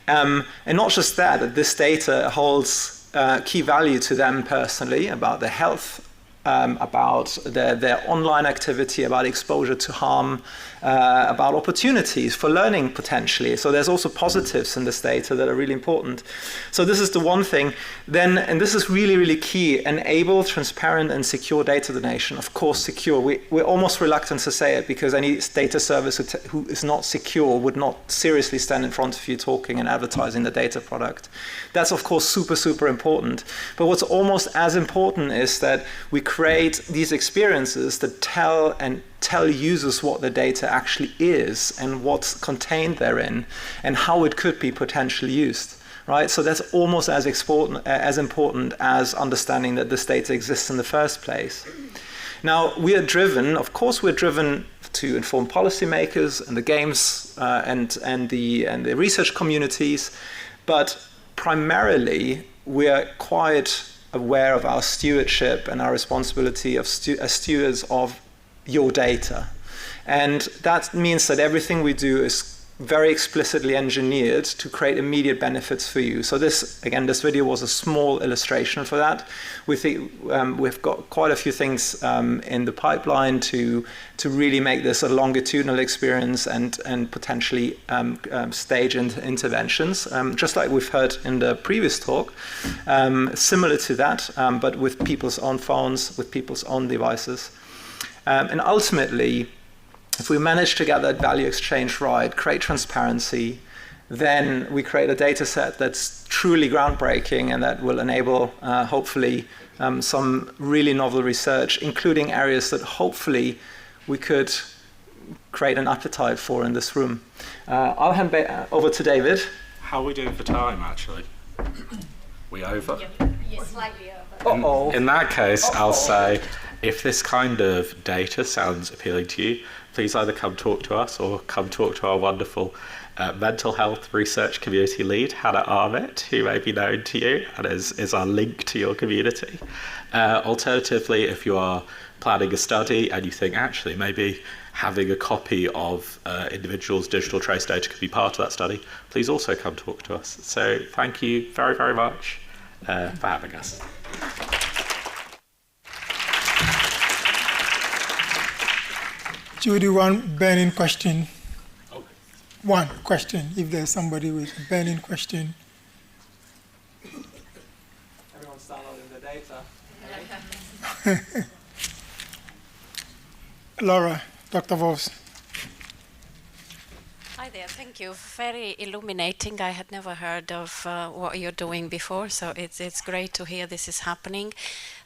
And not just that this data holds key value to them personally about their health, about their online activity, about exposure to harm, about opportunities for learning potentially. So there's also positives in this data that are really important. So this is the one thing. Then, and this is really, really key, enable transparent and secure data donation. Of course, secure. We're almost reluctant to say it because any data service who is not secure would not seriously stand in front of you talking and advertising the data product. That's, of course, super, super important. But what's almost as important is that we create these experiences that tell users what the data actually is and what's contained therein and how it could be potentially used, right? So that's almost as important as understanding that this data exists in the first place. Now, we're driven to inform policymakers and the games and the research communities, but primarily we're quite aware of our stewardship and our responsibility as stewards of your data. And that means that everything we do is very explicitly engineered to create immediate benefits for you. So this video was a small illustration for that. We think we've got quite a few things in the pipeline to really make this a longitudinal experience and potentially stage interventions, just like we've heard in the previous talk, similar to that, but with people's own phones, with people's own devices. And ultimately, if we manage to get that value exchange right, create transparency, then we create a data set that's truly groundbreaking and that will enable, hopefully, some really novel research, including areas that hopefully we could create an appetite for in this room. I'll hand over to David. How are we doing for time, actually? We over? Yeah, slightly over. In that case, I'll say, if this kind of data sounds appealing to you, please either come talk to us or come talk to our wonderful mental health research community lead, Hannah Armitt, who may be known to you and is our link to your community. Alternatively, if you are planning a study and you think actually maybe having a copy of individuals' digital trace data could be part of that study, please also come talk to us. So thank you very, very much for having us. Judy, one burning question. One question, if there's somebody with a burning question. Everyone's downloading the data. Laura, Dr. Vos. Hi there, thank you. Very illuminating. I had never heard of what you're doing before, so it's great to hear this is happening.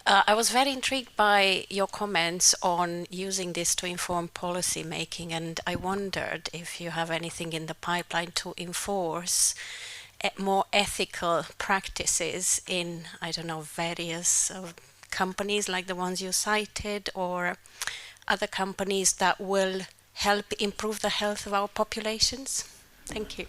I was very intrigued by your comments on using this to inform policy making, and I wondered if you have anything in the pipeline to enforce more ethical practices in, I don't know, various companies like the ones you cited, or other companies that will help improve the health of our populations. Thank you.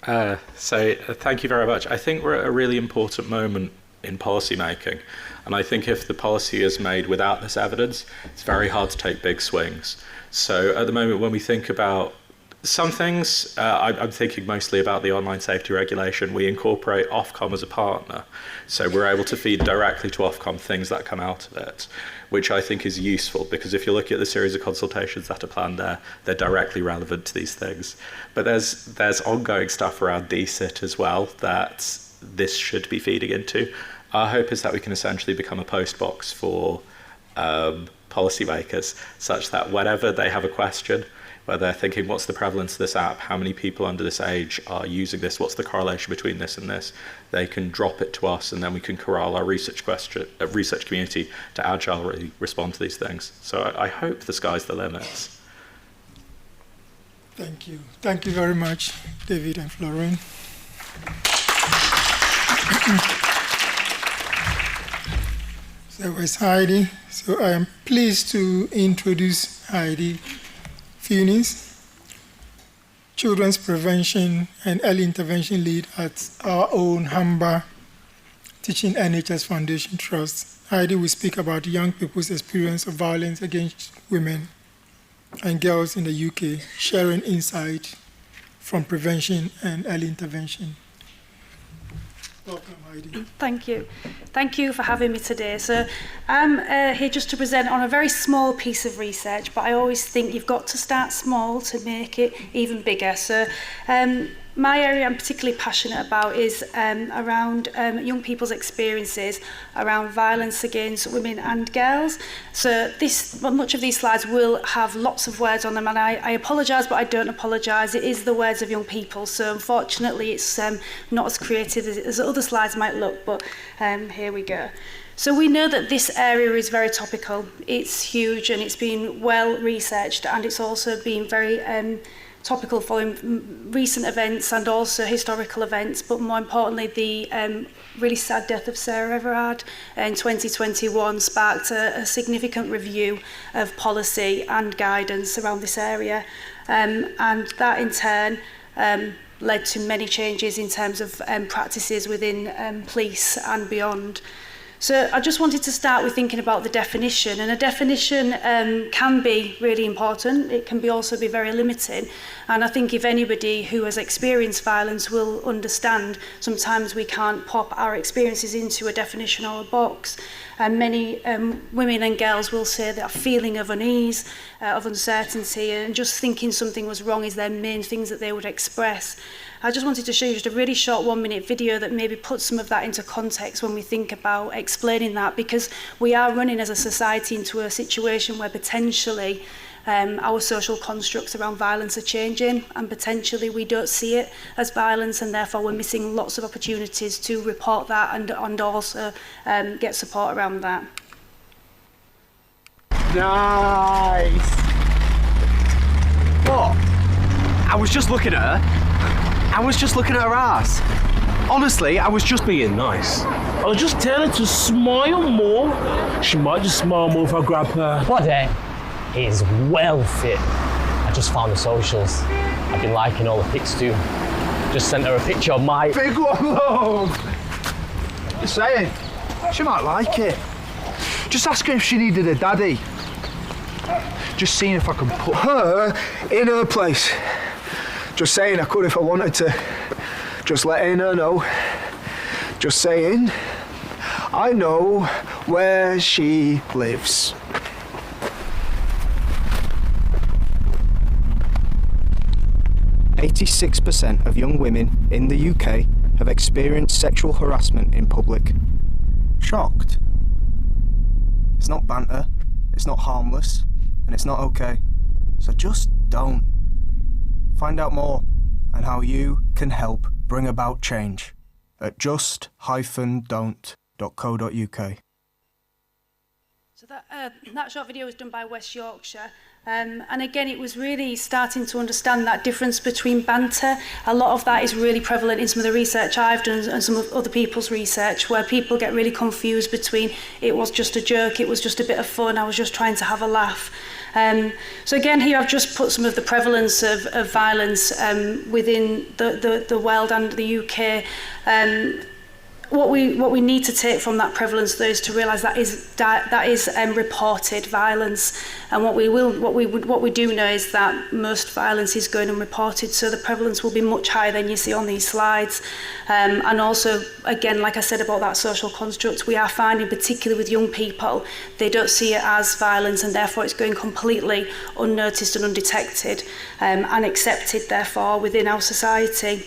Thank you very much. I think we're at a really important moment in policy making, and I think if the policy is made without this evidence, it's very hard to take big swings. So at the moment, when we think about some things, I'm thinking mostly about the online safety regulation. We incorporate Ofcom as a partner, so we're able to feed directly to Ofcom things that come out of it, which I think is useful, because if you look at the series of consultations that are planned there, they're directly relevant to these things. But there's ongoing stuff around DSIT as well that this should be feeding into. Our hope is that we can essentially become a post box for policymakers, such that whenever they have a question, where they're thinking, what's the prevalence of this app? How many people under this age are using this? What's the correlation between this and this? They can drop it to us, and then we can corral our research community to agilely respond to these things. So I hope the sky's the limits. Thank you. Thank you very much, David and Florian. So it's Heidi. So I am pleased to introduce Heidi Funis, Children's Prevention and Early Intervention Lead at our own Humber teaching NHS Foundation Trust. Heidi will speak about young people's experience of violence against women and girls in the UK, sharing insight from prevention and early intervention. Welcome, Heidi. Thank you. Thank you for having me today. So I'm here just to present on a very small piece of research, but I always think you've got to start small to make it even bigger. So my area I'm particularly passionate about is around young people's experiences around violence against women and girls. So much of these slides will have lots of words on them, and I apologise, but I don't apologise. It is the words of young people, so unfortunately it's not as creative as other slides might look, but here we go. So we know that this area is very topical. It's huge and it's been well researched, and it's also been very topical following recent events and also historical events, but more importantly the really sad death of Sarah Everard in 2021 sparked a significant review of policy and guidance around this area, and that in turn led to many changes in terms of practices within police and beyond. So I just wanted to start with thinking about the definition, and a definition can be really important. It can also be very limiting, and I think if anybody who has experienced violence will understand sometimes we can't pop our experiences into a definition or a box, and many women and girls will say that a feeling of unease, of uncertainty, and just thinking something was wrong is their main things that they would express. I just wanted to show you just a really short 1-minute video that maybe puts some of that into context when we think about explaining that, because we are running as a society into a situation where potentially our social constructs around violence are changing, and potentially we don't see it as violence, and therefore we're missing lots of opportunities to report that and also get support around that. Nice! What? I was just looking at her. I was just looking at her ass. Honestly, I was just being nice. I was just telling her to smile more. She might just smile more if I grab her. Body is well fit. I just found the socials. I've been liking all the pics too. Just sent her a picture of my... Big one, love! Just saying, she might like it. Just ask her if she needed a daddy. Just seeing if I can put her in her place. Just saying I could if I wanted to. Just letting her know. Just saying I know where she lives. %86 of young women in the UK have experienced sexual harassment in public. Shocked? It's not banter, it's not harmless, and it's not okay. So just don't. Find out more and how you can help bring about change at just-don't.co.uk. So that short video was done by West Yorkshire. And again, it was really starting to understand that difference between banter. A lot of that is really prevalent in some of the research I've done and some of other people's research, where people get really confused between it was just a joke, it was just a bit of fun, I was just trying to have a laugh. So again, here I've just put some of the prevalence of violence within the world and the UK. What we need to take from that prevalence, though, is to realise that is reported violence, and what we do know is that most violence is going unreported, so the prevalence will be much higher than you see on these slides. And also, again, like I said about that social construct, we are finding, particularly with young people, they don't see it as violence, and therefore it's going completely unnoticed and undetected, and accepted, therefore, within our society.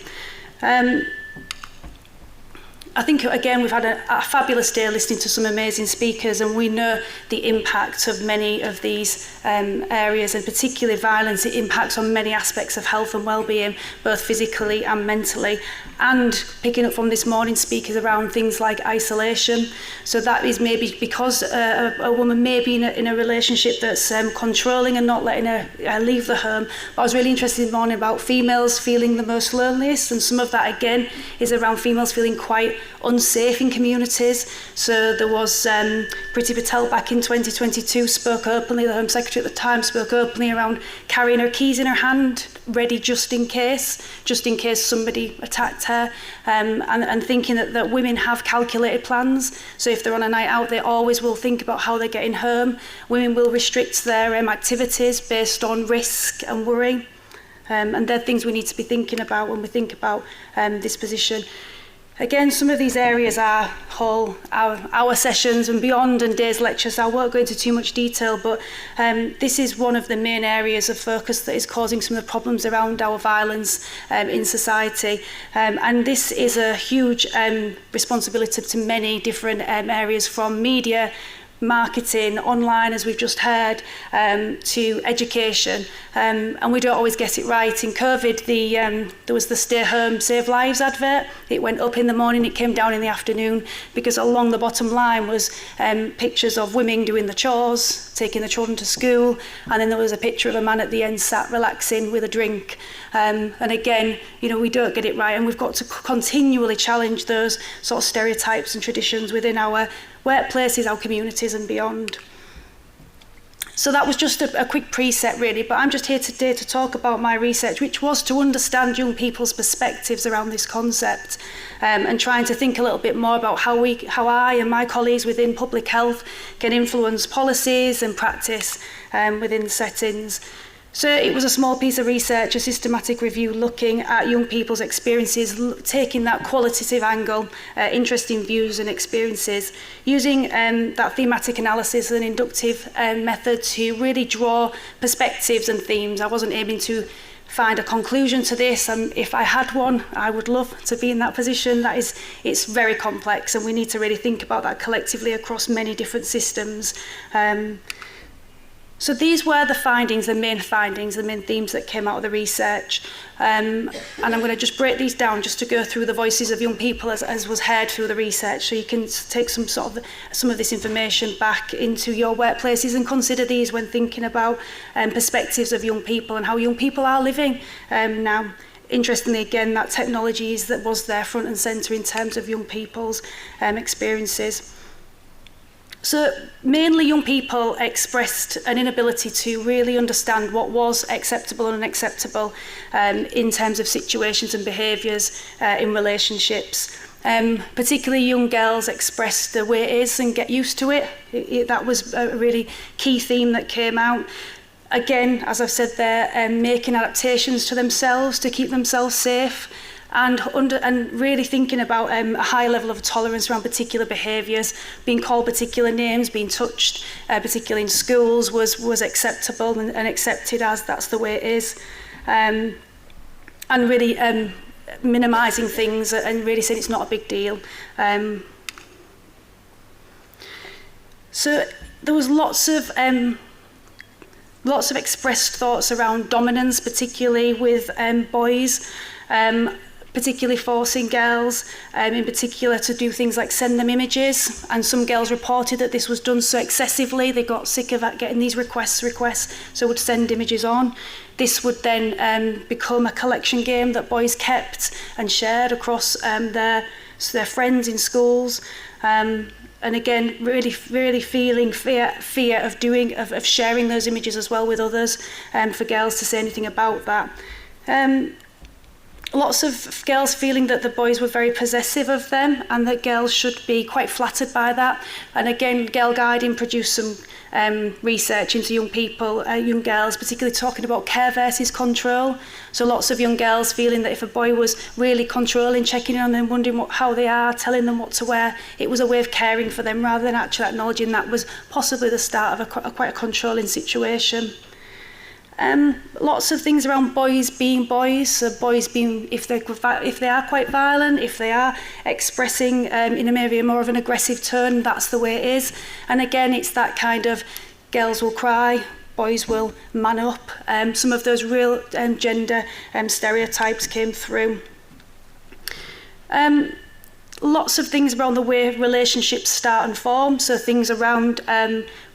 I think, again, we've had a fabulous day listening to some amazing speakers, and we know the impact of many of these areas, and particularly violence. It impacts on many aspects of health and well-being, both physically and mentally. And picking up from this morning's speakers around things like isolation. So that is maybe because a woman may be in a relationship that's controlling and not letting her leave the home. But I was really interested in the morning about females feeling the most loneliest, and some of that, again, is around females feeling quite unsafe in communities. So there was Priti Patel back in 2022 spoke openly, the Home Secretary at the time spoke openly around carrying her keys in her hand, ready just in case somebody attacked her, and thinking that women have calculated plans. So if they're on a night out, they always will think about how they're getting home. Women will restrict their activities based on risk and worry. And they're things we need to be thinking about when we think about this position. Again, some of these areas are our sessions and beyond and Day's lectures. I won't go into too much detail, but this is one of the main areas of focus that is causing some of the problems around our violence in society. And this is a huge responsibility to many different areas, from media, marketing, online, as we've just heard, to education, and we don't always get it right. In COVID, there was the Stay Home, Save Lives advert. It went up in the morning, it came down in the afternoon, because along the bottom line was pictures of women doing the chores, taking the children to school, and then there was a picture of a man at the end sat relaxing with a drink. And again, we don't get it right, and we've got to continually challenge those sort of stereotypes and traditions within our workplaces, our communities and beyond. So that was just a quick preset really, but I'm just here today to talk about my research, which was to understand young people's perspectives around this concept, and trying to think a little bit more about how I and my colleagues within public health can influence policies and practice within settings. So it was a small piece of research, a systematic review looking at young people's experiences, taking that qualitative angle, interesting views and experiences, using that thematic analysis and inductive method to really draw perspectives and themes. I wasn't aiming to find a conclusion to this, and if I had one, I would love to be in that position. It's very complex, and we need to really think about that collectively across many different systems. So these were the findings, the main themes that came out of the research. And I'm going to just break these down just to go through the voices of young people as was heard through the research, so you can take some of this information back into your workplaces and consider these when thinking about perspectives of young people and how young people are living now. Interestingly, again, that technology was there front and centre in terms of young people's experiences. So mainly young people expressed an inability to really understand what was acceptable and unacceptable in terms of situations and behaviours in relationships. Particularly young girls expressed the way it is and get used to it. That was a really key theme that came out. Again, as I've said there, making adaptations to themselves to keep themselves safe, and really thinking about a high level of tolerance around particular behaviours, being called particular names, being touched, particularly in schools, was acceptable and accepted as that's the way it is, and really minimising things and really saying it's not a big deal. So there was lots of expressed thoughts around dominance, particularly with boys. Particularly forcing girls, in particular, to do things like send them images. And some girls reported that this was done so excessively, they got sick of getting these requests, so would send images on. This would then become a collection game that boys kept and shared across their friends in schools. And again, really feeling fear of sharing those images as well with others, for girls to say anything about that. Lots of girls feeling that the boys were very possessive of them and that girls should be quite flattered by that. And again, Girl Guiding produced some research into young people, young girls, particularly talking about care versus control. So lots of young girls feeling that if a boy was really controlling, checking in on them, wondering how they are, telling them what to wear, it was a way of caring for them rather than actually acknowledging that was possibly the start of quite a controlling situation. Lots of things around boys being boys, so boys being, if they are quite violent, if they are expressing in maybe more of an aggressive tone, that's the way it is. And again, it's that kind of girls will cry, boys will man up. Some of those real gender stereotypes came through. Lots of things around the way relationships start and form, so things around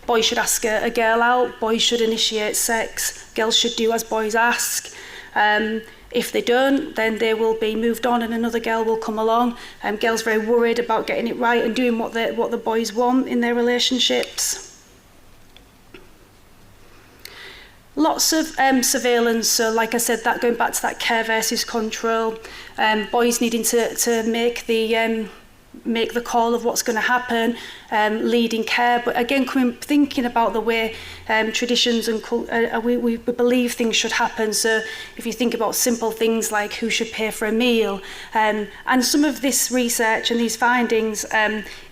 boys should ask a girl out, boys should initiate sex, girls should do as boys ask. If they don't, then they will be moved on and another girl will come along. Girls very worried about getting it right and doing what the boys want in their relationships. Lots of surveillance, so like I said, that going back to that care versus control, boys needing to make the call of what's going to happen, leading care, but again thinking about the way traditions and we believe things should happen. So if you think about simple things like who should pay for a meal, and some of this research and these findings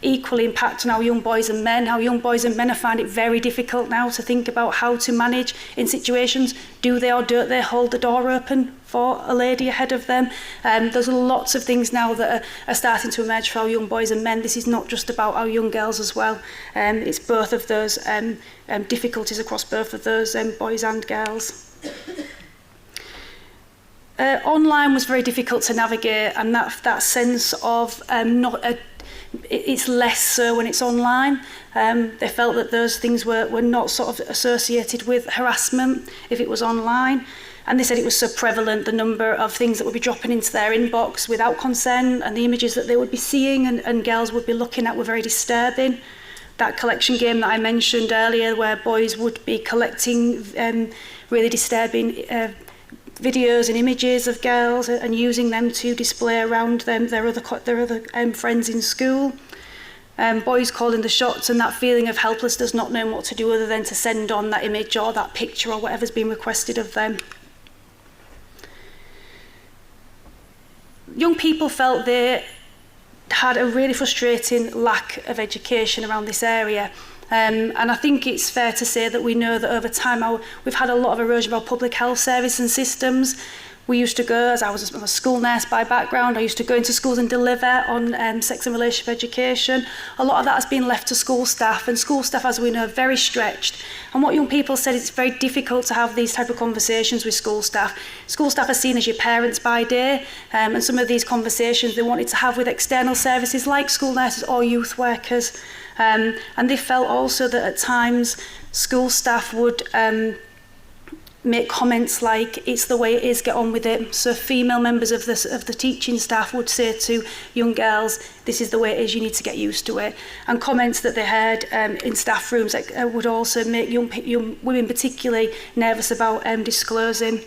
equally impact on our young boys and men. How young boys and men find it very difficult now to think about how to manage in situations. Do they or don't they hold the door open for a lady ahead of them? There's lots of things now that are starting to emerge for our young boys and men. This is not just about our young girls as well. It's both of those difficulties across both of those boys and girls. Online was very difficult to navigate, and that sense of it's less so when it's online. They felt that those things were not sort of associated with harassment if it was online. And they said it was so prevalent, the number of things that would be dropping into their inbox without consent, and the images that they would be seeing and girls would be looking at were very disturbing. That collection game that I mentioned earlier, where boys would be collecting really disturbing videos and images of girls and using them to display around them their other friends in school. Boys calling the shots, and that feeling of helplessness, not knowing what to do other than to send on that image or that picture or whatever's been requested of them. Young people felt they had a really frustrating lack of education around this area. And I think it's fair to say that we know that over time we've had a lot of erosion of our public health service and systems. We used to go, as I was a school nurse by background, I used to go into schools and deliver on sex and relationship education. A lot of that has been left to school staff, and school staff, as we know, are very stretched. And what young people said, it's very difficult to have these type of conversations with school staff. School staff are seen as your parents by day, and some of these conversations they wanted to have with external services like school nurses or youth workers. And they felt also that at times school staff would make comments like, it's the way it is, get on with it. So female members of the teaching staff would say to young girls, this is the way it is, you need to get used to it. And comments that they heard in staff rooms would also make young women particularly nervous about disclosing.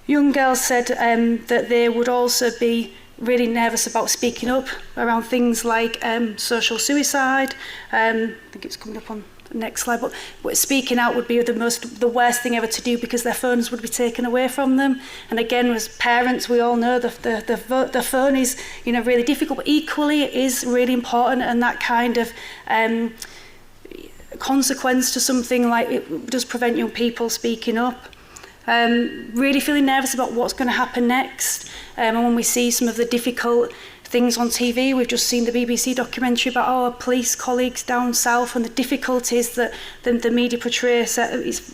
Young girls said that they would also be really nervous about speaking up around things like social suicide. I think it's coming up on the next slide, but speaking out would be the worst thing ever to do, because their phones would be taken away from them. And again, as parents, we all know the phone is really difficult, but equally it is really important, and that kind of consequence to something like it does prevent young people speaking up. Really feeling nervous about what's going to happen next. And when we see some of the difficult things on TV, we've just seen the BBC documentary about our police colleagues down south and the difficulties that the media portrays.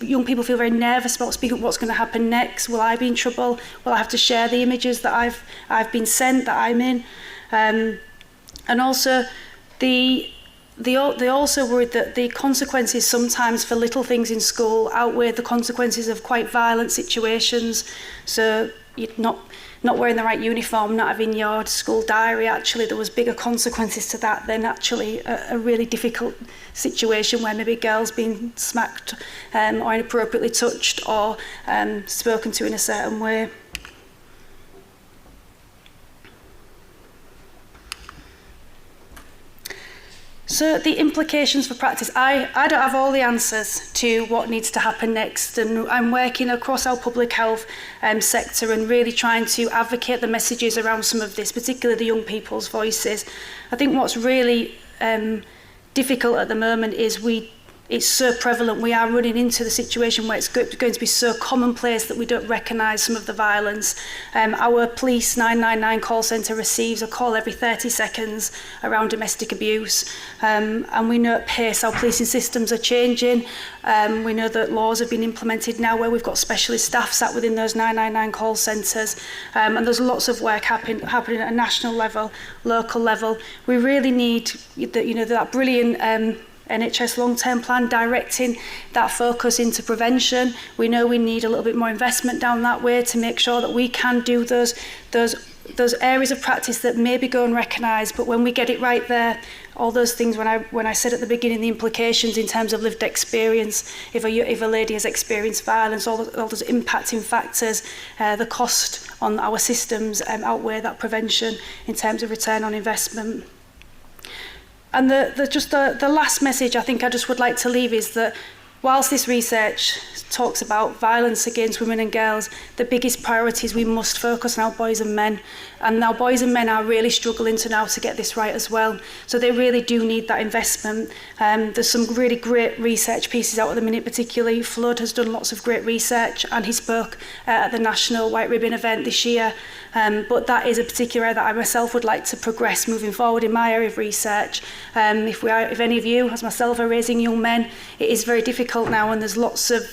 Young people feel very nervous about speaking up what's going to happen next. Will I be in trouble? Will I have to share the images that I've been sent, that I'm in? And also they also worried that the consequences sometimes for little things in school outweigh the consequences of quite violent situations. So you're not wearing the right uniform, not having your school diary, actually there was bigger consequences to that than actually a really difficult situation where maybe girls being smacked or inappropriately touched or spoken to in a certain way. So the implications for practice, I don't have all the answers to what needs to happen next, and I'm working across our public health sector and really trying to advocate the messages around some of this, particularly the young people's voices. I think what's really difficult at the moment is it's so prevalent. We are running into the situation where it's going to be so commonplace that we don't recognise some of the violence. Our police 999 call centre receives a call every 30 seconds around domestic abuse. And we know at pace our policing systems are changing. We know that laws have been implemented now where we've got specialist staff sat within those 999 call centres. And there's lots of work happening at a national level, local level. We really need that brilliant NHS long-term plan, directing that focus into prevention. We know we need a little bit more investment down that way to make sure that we can do those areas of practice that maybe go unrecognised, but when we get it right there, all those things when I said at the beginning, the implications in terms of lived experience, if a lady has experienced violence, all those impacting factors, the cost on our systems outweigh that prevention in terms of return on investment. And the last message I think I just would like to leave is that whilst this research talks about violence against women and girls, the biggest priority is we must focus on our boys and men. And now boys and men are really struggling to get this right as well. So they really do need that investment. There's some really great research pieces out at the minute, particularly Flood has done lots of great research, and he spoke at the National White Ribbon event this year. But that is a particular area that I myself would like to progress moving forward in my area of research. If any of you, as myself, are raising young men, it is very difficult now, and there's lots of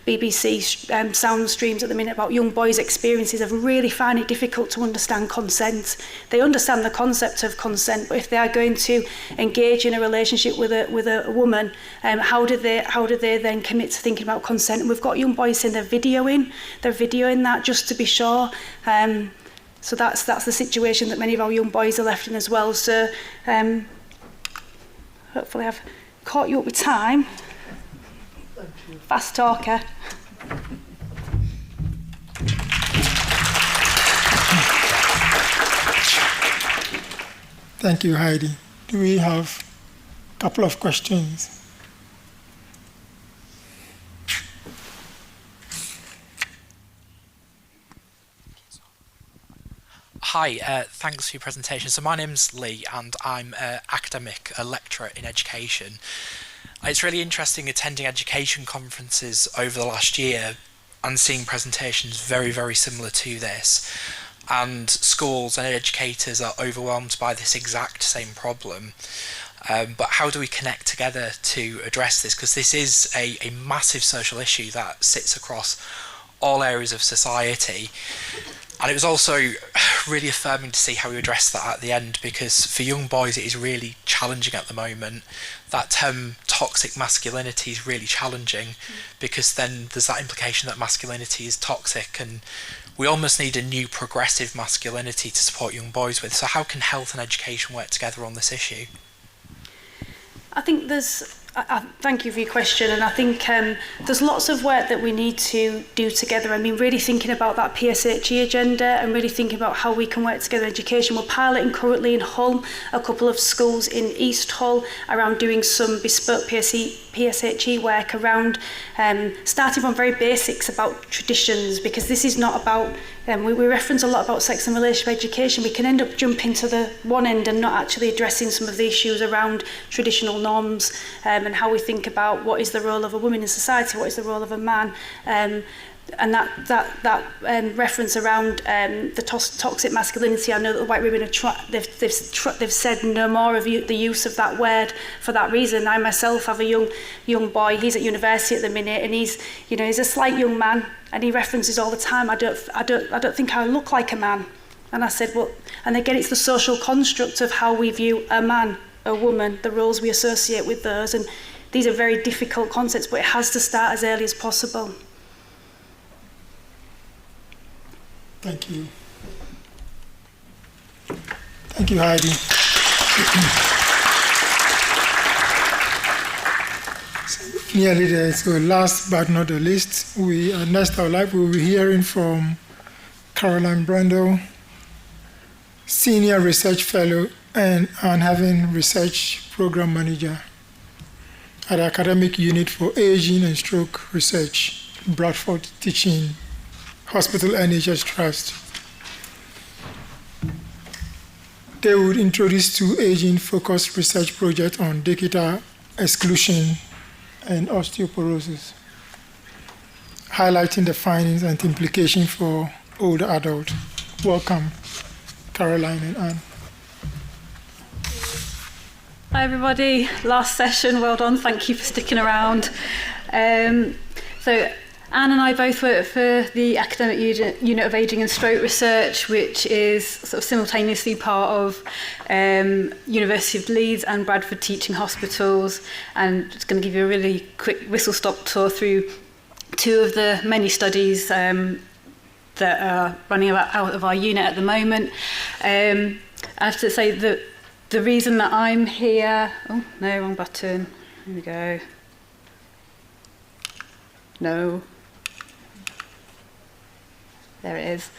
BBC sound streams at the minute about young boys' experiences of really find it difficult to understand consent. They understand the concept of consent, but if they are going to engage in a relationship with a woman, how do they then commit to thinking about consent? And we've got young boys saying they're videoing that just to be sure. So that's the situation that many of our young boys are left in as well. So hopefully I've caught you up with time. Fast talker. Thank you, Heidi. Do we have a couple of questions? Hi, thanks for your presentation. So my name's Lee and I'm an academic, a lecturer in education. It's really interesting attending education conferences over the last year and seeing presentations very, very similar to this. And schools and educators are overwhelmed by this exact same problem. But how do we connect together to address this? Because this is a massive social issue that sits across all areas of society. And it was also really affirming to see how we address that at the end, because for young boys it is really challenging at the moment. That term toxic masculinity is really challenging, because then there's that implication that masculinity is toxic, and we almost need a new progressive masculinity to support young boys with. So how can health and education work together on this issue? I think thank you for your question, and I think there's lots of work that we need to do together. I mean, really thinking about that PSHE agenda and really thinking about how we can work together in education. We're piloting currently in Hull, a couple of schools in East Hull, around doing some bespoke PSHE work around starting from very basics about traditions, because this is not about, we reference a lot about sex and relationship education. We can end up jumping to the one end and not actually addressing some of the issues around traditional norms, and how we think about what is the role of a woman in society, what is the role of a man, and that reference around the toxic masculinity. I know that the White Ribbon they've said no more of the use of that word for that reason. I myself have a young boy. He's at university at the minute, and he's a slight young man, and he references all the time, I don't think I look like a man. And I said, well, and again, it's the social construct of how we view a man, a woman, the roles we associate with those, and these are very difficult concepts, but it has to start as early as possible. Thank you. Thank you, Heidi. Nearly there. So last but not the least, next our live we'll be hearing from Caroline Brundle, Senior Research Fellow and having Research Program Manager at the Academic Unit for Aging and Stroke Research, Bradford Teaching Hospital NHS Trust. They would introduce two aging-focused research projects on digital exclusion and osteoporosis, highlighting the findings and implications for older adults. Welcome, Caroline and Anne. Hi everybody, last session, well done, thank you for sticking around. So Anne and I both work for the Academic Unit of Ageing and Stroke Research, which is sort of simultaneously part of University of Leeds and Bradford Teaching Hospitals. And just going to give you a really quick whistle-stop tour through two of the many studies that are running out of our unit at the moment. I have to say that the reason that I'm here... Oh, no, wrong button. Here we go. No. There it is.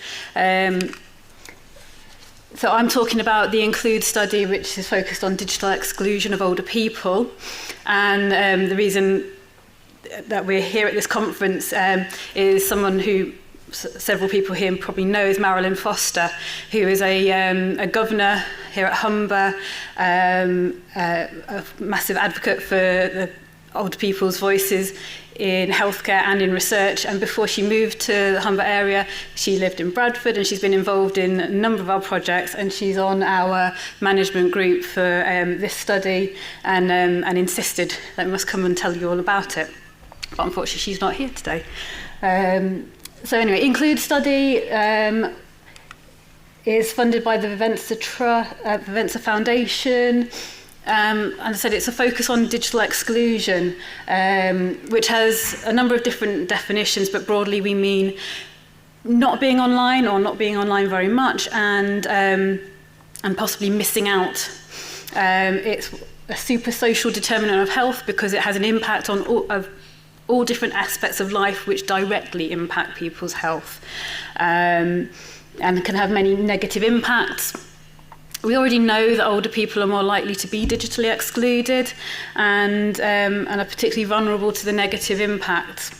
So I'm talking about the Include study, which is focused on digital exclusion of older people. And the reason that we're here at this conference is someone who several people here probably know is Marilyn Foster, who is a governor here at Humber, a massive advocate for the older people's voices in healthcare and in research. And before she moved to the Humber area, she lived in Bradford, and she's been involved in a number of our projects, and she's on our management group for this study, and insisted that we must come and tell you all about it. But unfortunately, she's not here today. So anyway, Include study is funded by the Vivenza Foundation. And I said it's a focus on digital exclusion, which has a number of different definitions, but broadly we mean not being online or not being online very much, and possibly missing out. It's a super social determinant of health because it has an impact on all different aspects of life which directly impact people's health, and can have many negative impacts. We already know that older people are more likely to be digitally excluded and are particularly vulnerable to the negative impacts.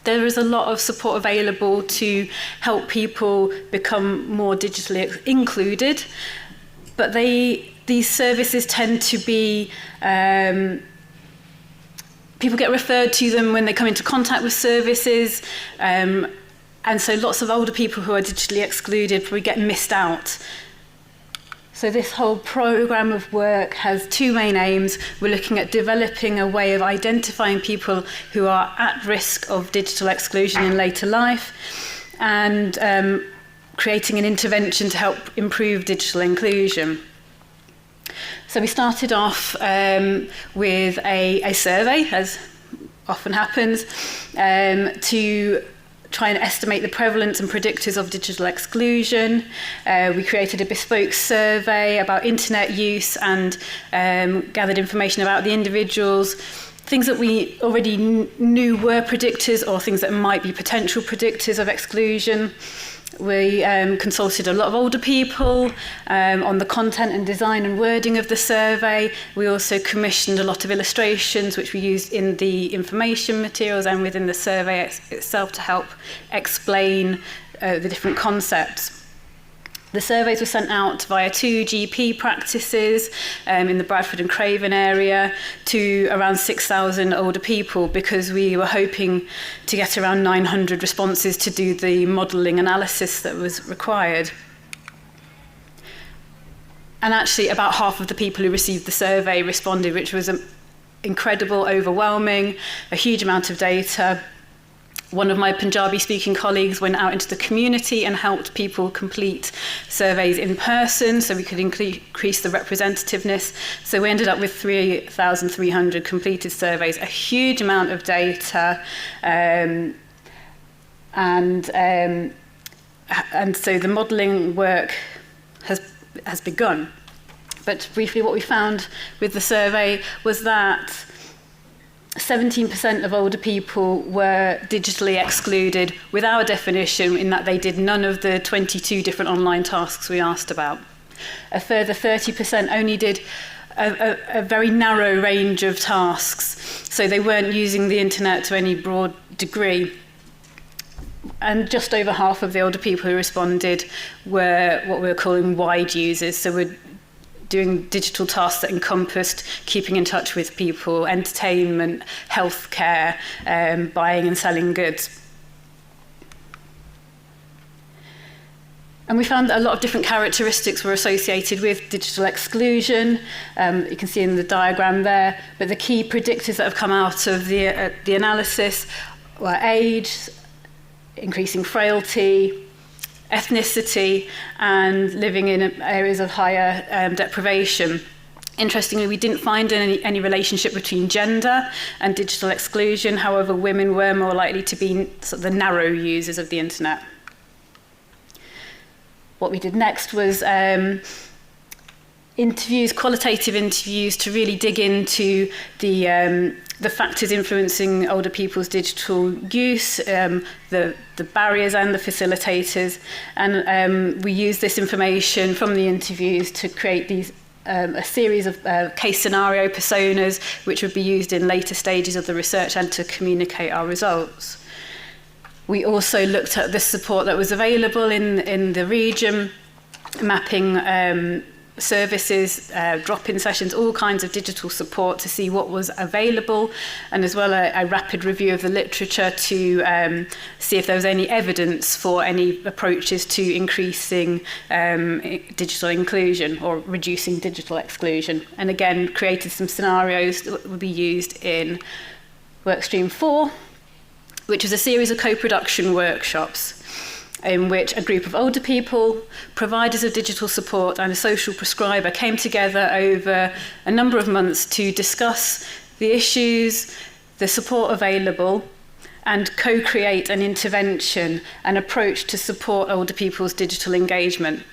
There is a lot of support available to help people become more digitally included, but these services tend to be... people get referred to them when they come into contact with services, and so lots of older people who are digitally excluded probably get missed out. So this whole programme of work has two main aims. We're looking at developing a way of identifying people who are at risk of digital exclusion in later life, and creating an intervention to help improve digital inclusion. So we started off with a survey, as often happens, to try and estimate the prevalence and predictors of digital exclusion. We created a bespoke survey about internet use and gathered information about the individuals, things that we already knew were predictors or things that might be potential predictors of exclusion. We consulted a lot of older people on the content and design and wording of the survey. We also commissioned a lot of illustrations which we used in the information materials and within the survey itself to help explain the different concepts. The surveys were sent out via 2 GP practices in the Bradford and Craven area to around 6,000 older people, because we were hoping to get around 900 responses to do the modelling analysis that was required. And actually about half of the people who received the survey responded, which was incredible, overwhelming, a huge amount of data. One of my Punjabi-speaking colleagues went out into the community and helped people complete surveys in person so we could increase the representativeness. So we ended up with 3,300 completed surveys, a huge amount of data, and so the modelling work has begun. But briefly, what we found with the survey was that 17% of older people were digitally excluded with our definition, in that they did none of the 22 different online tasks we asked about. A further 30% only did a very narrow range of tasks, so they weren't using the internet to any broad degree. And just over half of the older people who responded were what we were calling wide users, so we're doing digital tasks that encompassed keeping in touch with people, entertainment, healthcare, buying and selling goods. And we found that a lot of different characteristics were associated with digital exclusion. You can see in the diagram there, but the key predictors that have come out of the analysis were age, increasing frailty, ethnicity, and living in areas of higher deprivation. Interestingly, we didn't find any relationship between gender and digital exclusion. However, women were more likely to be sort of the narrow users of the internet. What we did next was interviews, qualitative interviews, to really dig into the factors influencing older people's digital use, the barriers and the facilitators. And we used this information from the interviews to create these a series of case scenario personas, which would be used in later stages of the research and to communicate our results. We also looked at the support that was available in the region, mapping services, drop-in sessions, all kinds of digital support to see what was available, and as well a rapid review of the literature to see if there was any evidence for any approaches to increasing digital inclusion or reducing digital exclusion. And again, created some scenarios that would be used in Workstream 4, which was a series of co-production workshops in which a group of older people, providers of digital support, and a social prescriber came together over a number of months to discuss the issues, the support available, and co-create an intervention, an approach to support older people's digital engagement.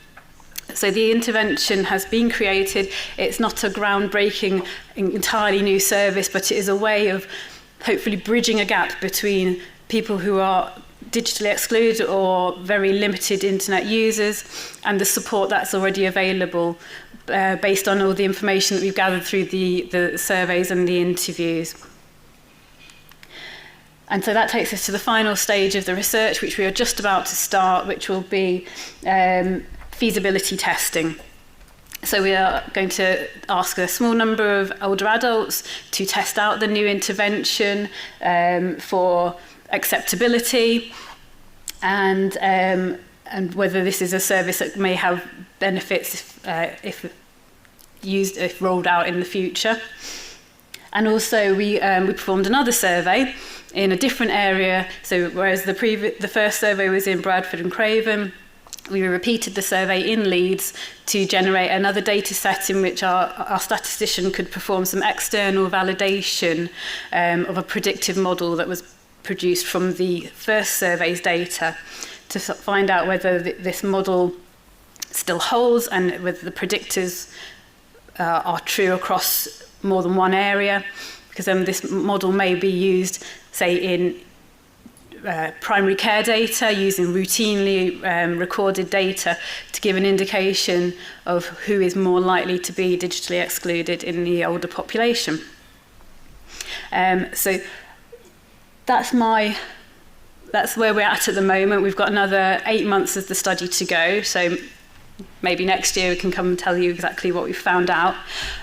So the intervention has been created. It's not a groundbreaking, entirely new service, but it is a way of hopefully bridging a gap between people who are digitally excluded or very limited internet users and the support that's already available based on all the information that we've gathered through the surveys and the interviews. And so that takes us to the final stage of the research, which we are just about to start, which will be feasibility testing. So we are going to ask a small number of older adults to test out the new intervention for acceptability and whether this is a service that may have benefits if rolled out in the future. And also we performed another survey in a different area. So whereas the first survey was in Bradford and Craven, we repeated the survey in Leeds to generate another data set in which our statistician could perform some external validation of a predictive model that was produced from the first survey's data to find out whether this model still holds and whether the predictors are true across more than one area, because this model may be used, say, in primary care data, using routinely recorded data to give an indication of who is more likely to be digitally excluded in the older population. So that's where we're at the moment. We've got another 8 months of the study to go, so maybe next year we can come and tell you exactly what we've found out.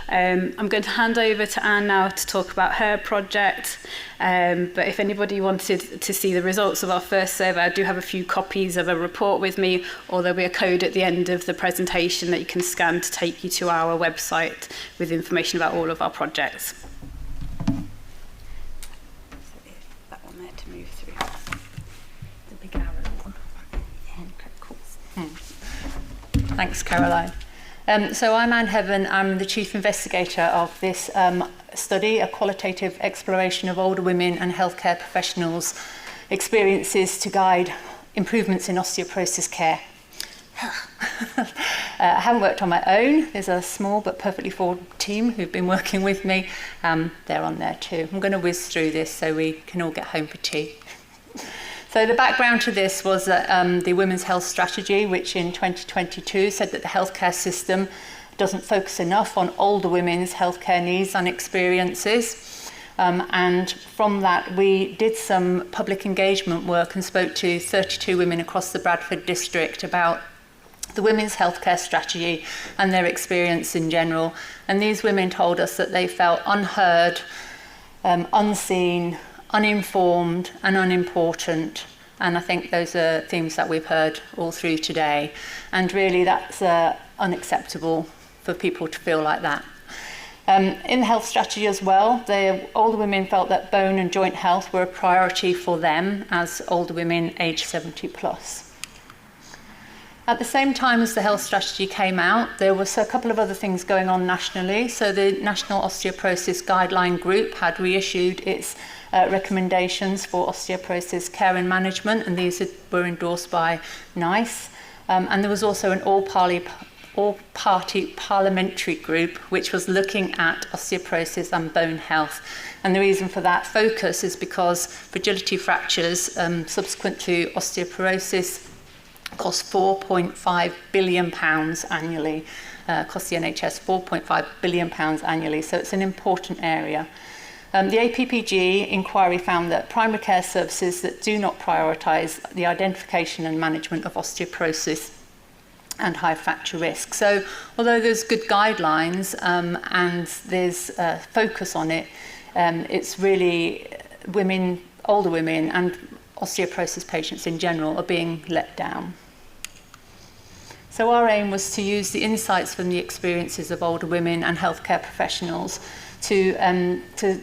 I'm going to hand over to Anne now to talk about her project, but if anybody wanted to see the results of our first survey, I do have a few copies of a report with me, or there'll be a code at the end of the presentation that you can scan to take you to our website with information about all of our projects. Thanks, Caroline. So I'm Anne Heaven. I'm the chief investigator of this study, a qualitative exploration of older women and healthcare professionals' experiences to guide improvements in osteoporosis care. I haven't worked on my own. There's a small but perfectly formed team who've been working with me. They're on there too. I'm going to whiz through this so we can all get home for tea. So the background to this was that the Women's Health Strategy, which in 2022 said that the healthcare system doesn't focus enough on older women's healthcare needs and experiences. And from that, we did some public engagement work and spoke to 32 women across the Bradford district about the Women's Healthcare Strategy and their experience in general. And these women told us that they felt unheard, unseen, uninformed and unimportant, and I think those are themes that we've heard all through today, and really that's unacceptable for people to feel like that. In the health strategy as well, the older women felt that bone and joint health were a priority for them as older women aged 70 plus. At the same time as the health strategy came out, there was a couple of other things going on nationally. So the National Osteoporosis Guideline Group had reissued its recommendations for osteoporosis care and management, and these were endorsed by NICE. And there was also an all-party parliamentary group which was looking at osteoporosis and bone health. And the reason for that focus is because fragility fractures subsequent to osteoporosis cost £4.5 billion annually, cost the NHS £4.5 billion annually, so it's an important area. The APPG inquiry found that primary care services that do not prioritise the identification and management of osteoporosis and high fracture risk. So although there's good guidelines and there's focus on it, it's really women, older women and osteoporosis patients in general are being let down. So our aim was to use the insights from the experiences of older women and healthcare professionals to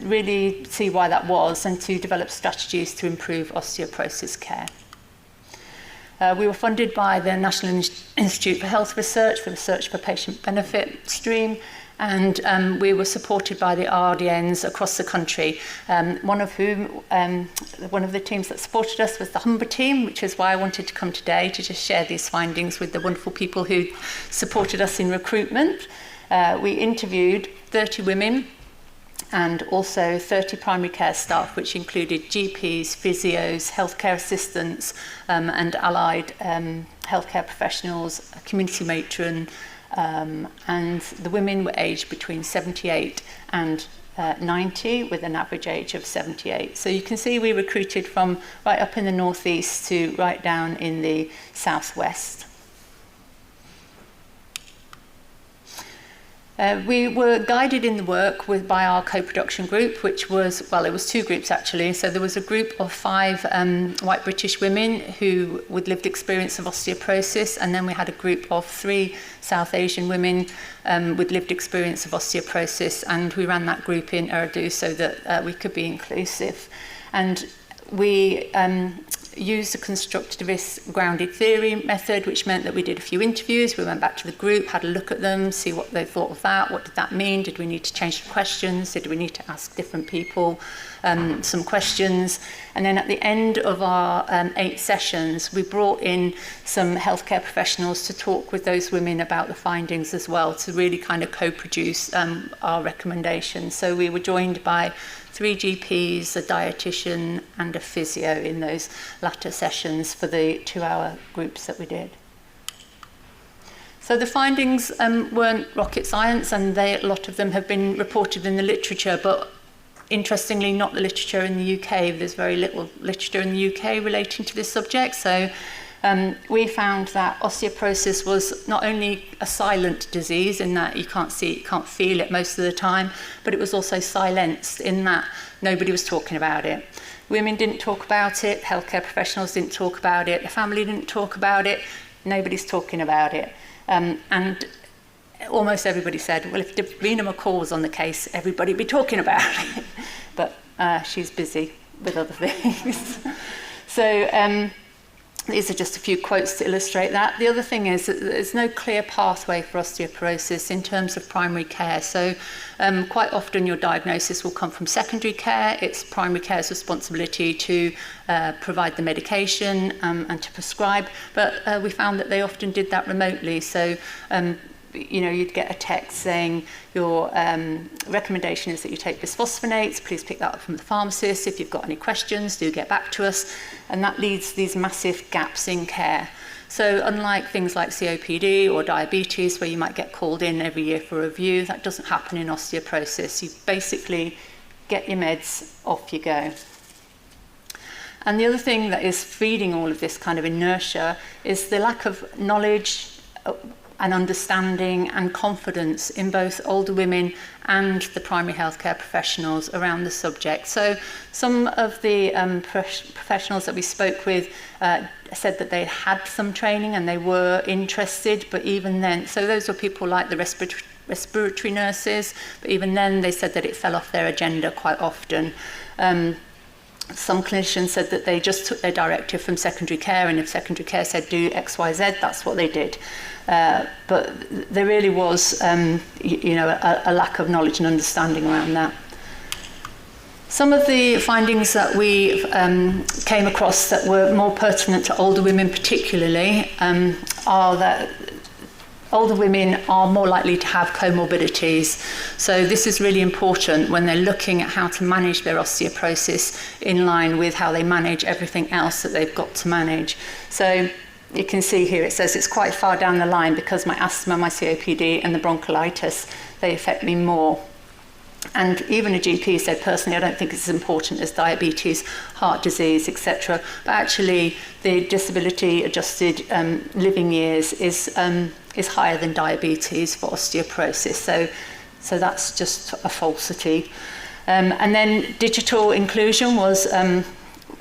really see why that was and to develop strategies to improve osteoporosis care. We were funded by the National Institute for Health Research for the Search for Patient Benefit stream, and we were supported by the RDNs across the country, one of the teams that supported us was the Humber team, which is why I wanted to come today to just share these findings with the wonderful people who supported us in recruitment. We interviewed 30 women and also 30 primary care staff, which included GPs, physios, healthcare assistants, and allied healthcare professionals, a community matron, and the women were aged between 78 and 90 with an average age of 78. So you can see we recruited from right up in the northeast to right down in the southwest. We were guided in the work by our co-production group, which was, well, it was two groups actually. So there was a group of 5 white British women who with lived experience of osteoporosis, and then we had a group of 3 South Asian women with lived experience of osteoporosis, and we ran that group in Urdu so that we could be inclusive. And we used the constructivist grounded theory method, which meant that we did a few interviews. We went back to the group, had a look at them, see what they thought of that. What did that mean? Did we need to change the questions? Did we need to ask different people some questions? And then at the end of our 8 sessions, we brought in some healthcare professionals to talk with those women about the findings as well, to really kind of co-produce our recommendations. So we were joined by 3 GPs, a dietitian and a physio in those latter sessions for the 2-hour groups that we did. So the findings weren't rocket science, and a lot of them have been reported in the literature, but interestingly not the literature in the UK. There's very little literature in the UK relating to this subject. So we found that osteoporosis was not only a silent disease in that you can't see it, you can't feel it most of the time, but it was also silenced in that nobody was talking about it. Women didn't talk about it, healthcare professionals didn't talk about it, the family didn't talk about it, nobody's talking about it. And almost everybody said, well, if Davina McCall was on the case, everybody would be talking about it. But she's busy with other things. So these are just a few quotes to illustrate that. The other thing is that there's no clear pathway for osteoporosis in terms of primary care. So quite often your diagnosis will come from secondary care. It's primary care's responsibility to provide the medication and to prescribe. But we found that they often did that remotely. So you know, you'd get a text saying your recommendation is that you take bisphosphonates. Please pick that up from the pharmacist. If you've got any questions, do get back to us. And that leads to these massive gaps in care. So unlike things like COPD or diabetes, where you might get called in every year for a review, that doesn't happen in osteoporosis. You basically get your meds, off you go. And the other thing that is feeding all of this kind of inertia is the lack of knowledge and understanding and confidence in both older women and the primary healthcare professionals around the subject. So some of the professionals that we spoke with said that they had some training and they were interested, but even then, so those were people like the respiratory nurses, but even then they said that it fell off their agenda quite often. Some clinicians said that they just took their directive from secondary care, and if secondary care said do X, Y, Z, that's what they did. But there really was, a lack of knowledge and understanding around that. Some of the findings that we came across that were more pertinent to older women particularly are that older women are more likely to have comorbidities. So this is really important when they're looking at how to manage their osteoporosis in line with how they manage everything else that they've got to manage. So you can see here it says it's quite far down the line because my asthma, my COPD and the bronchiolitis, they affect me more. And even a GP said, personally, I don't think it's as important as diabetes, heart disease, etc. But actually, the disability-adjusted living years is higher than diabetes for osteoporosis. So that's just a falsity. And then digital inclusion was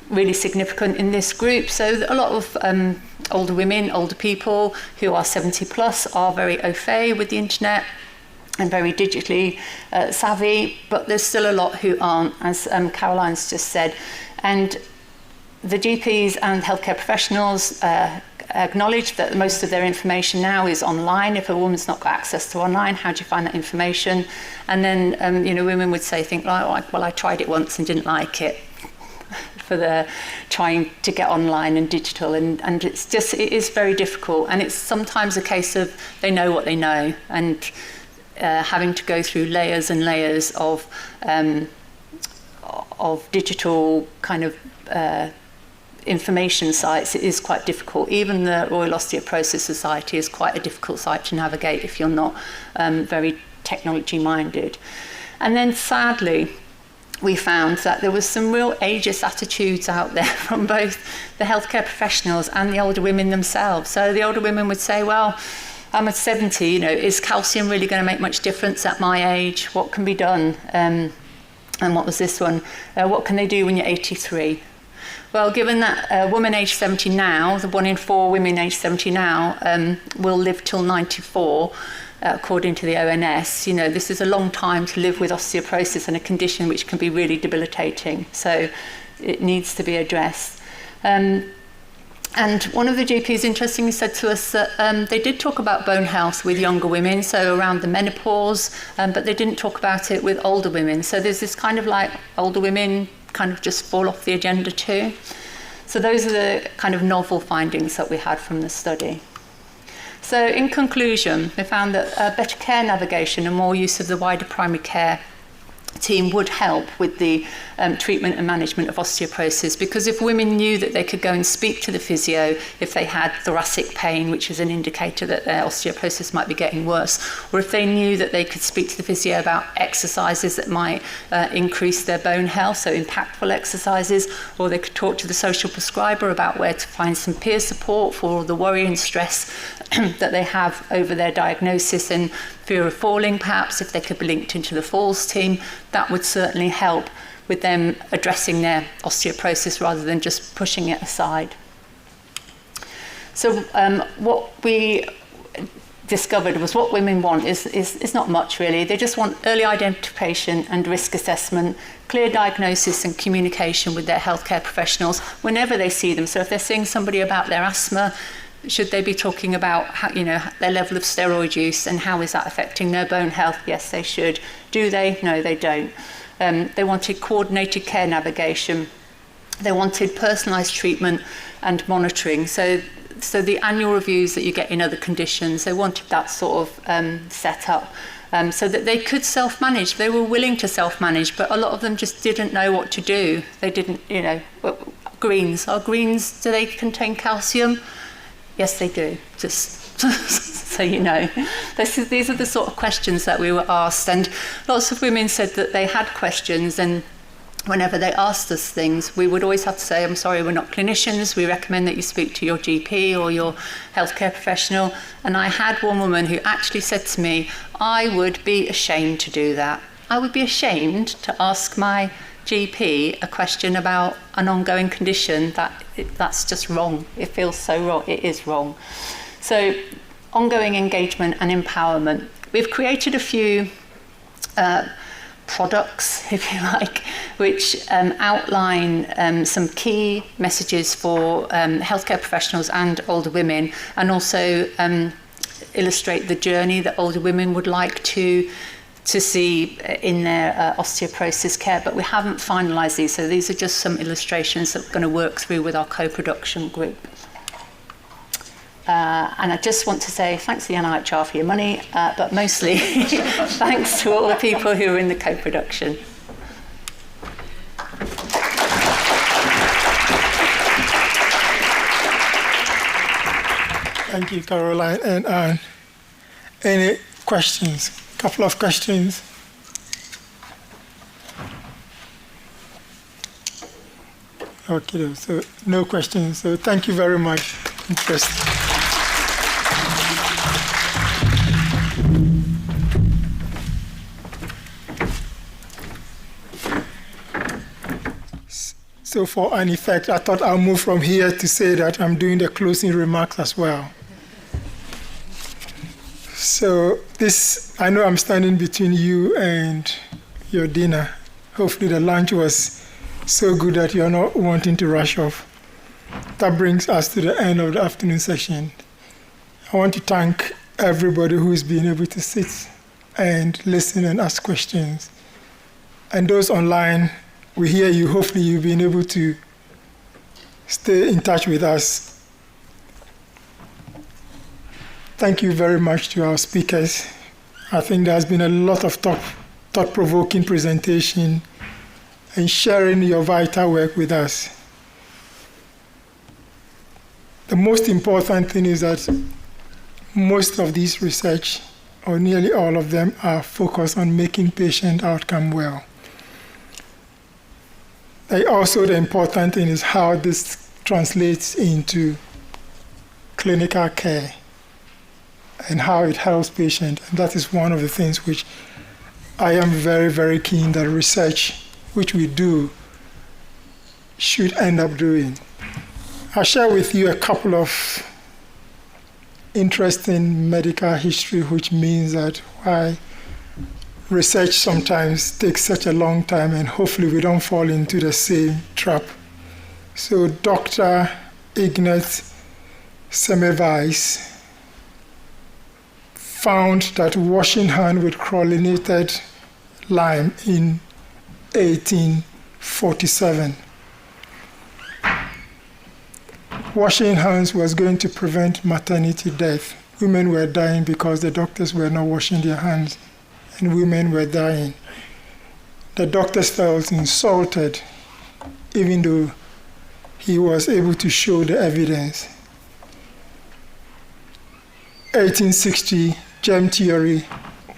really significant in this group. So a lot of older women, older people who are 70 plus are very au fait with the internet and very digitally savvy, but there's still a lot who aren't, as Caroline's just said. And the GPs and healthcare professionals acknowledge that most of their information now is online. If a woman's not got access to online, how do you find that information? And then, women would say things like, well, I tried it once and didn't like it, for the trying to get online and digital, and it is very difficult. And it's sometimes a case of they know what they know, and having to go through layers and layers of digital kind of information sites, it is quite difficult. Even the Royal Osteoporosis Society is quite a difficult site to navigate if you're not very technology minded. And then sadly, we found that there was some real ageist attitudes out there from both the healthcare professionals and the older women themselves. So the older women would say, well, I'm at 70, is calcium really going to make much difference at my age? What can be done? And what was this one? What can they do when you're 83? Well, given that a woman aged 70 now, the 1 in 4 women aged 70 now will live till 94, according to the ONS, this is a long time to live with osteoporosis and a condition which can be really debilitating. So it needs to be addressed. And one of the GPs interestingly said to us that they did talk about bone health with younger women, so around the menopause, but they didn't talk about it with older women. So there's this kind of like older women kind of just fall off the agenda too. So those are the kind of novel findings that we had from the study. So in conclusion, we found that better care navigation and more use of the wider primary care team would help with the treatment and management of osteoporosis, because if women knew that they could go and speak to the physio if they had thoracic pain, which is an indicator that their osteoporosis might be getting worse, or if they knew that they could speak to the physio about exercises that might increase their bone health, so impactful exercises, or they could talk to the social prescriber about where to find some peer support for all the worry and stress that they have over their diagnosis and fear of falling, perhaps if they could be linked into the falls team, that would certainly help with them addressing their osteoporosis rather than just pushing it aside. So what we discovered was what women want is not much really. They just want early identification and risk assessment, clear diagnosis and communication with their healthcare professionals whenever they see them. So if they're seeing somebody about their asthma, should they be talking about how, their level of steroid use and how is that affecting their bone health? Yes, they should. Do they? No, they don't. They wanted coordinated care navigation. They wanted personalised treatment and monitoring. So the annual reviews that you get in other conditions, they wanted that sort of set up so that they could self-manage. They were willing to self-manage, but a lot of them just didn't know what to do. They didn't, greens. Are greens, do they contain calcium? Yes, they do, just so you know. These are the sort of questions that we were asked, and lots of women said that they had questions, and whenever they asked us things, we would always have to say, I'm sorry, we're not clinicians, we recommend that you speak to your GP or your healthcare professional. And I had one woman who actually said to me, I would be ashamed to do that. I would be ashamed to ask my GP a question about an ongoing condition. That's just wrong. It feels so wrong. It is wrong. So ongoing engagement and empowerment. we've created a few products, if you like, which outline some key messages for healthcare professionals and older women, and also illustrate the journey that older women would like to see in their osteoporosis care. But we haven't finalised these, so these are just some illustrations that we're going to work through with our co-production group. And I just want to say thanks to the NIHR for your money, but mostly thanks to all the people who are in the co-production. Thank you, Caroline and Anne. Any questions? A couple of questions. Okay, so no questions. So thank you very much. Interesting. So for an effect, I thought I'll move from here to say that I'm doing the closing remarks as well. So this, I know I'm standing between you and your dinner. Hopefully the lunch was so good that you're not wanting to rush off. That brings us to the end of the afternoon session. I want to thank everybody who's been able to sit and listen and ask questions. And those online, we hear you. Hopefully you've been able to stay in touch with us. Thank you very much to our speakers. I think there's been a lot of thought-provoking presentation and sharing your vital work with us. The most important thing is that most of these research, or nearly all of them, are focused on making patient outcome well. Also, the important thing is how this translates into clinical care and how it helps patients. And that is one of the things which I am very, very keen that research, which we do, should end up doing. I'll share with you a couple of interesting medical history, which means that why research sometimes takes such a long time, and hopefully we don't fall into the same trap. So Dr. Ignaz Semmelweis found that washing hands with chlorinated lime in 1847. Washing hands was going to prevent maternity death. Women were dying because the doctors were not washing their hands, and women were dying. The doctors felt insulted, even though he was able to show the evidence. 1860, germ theory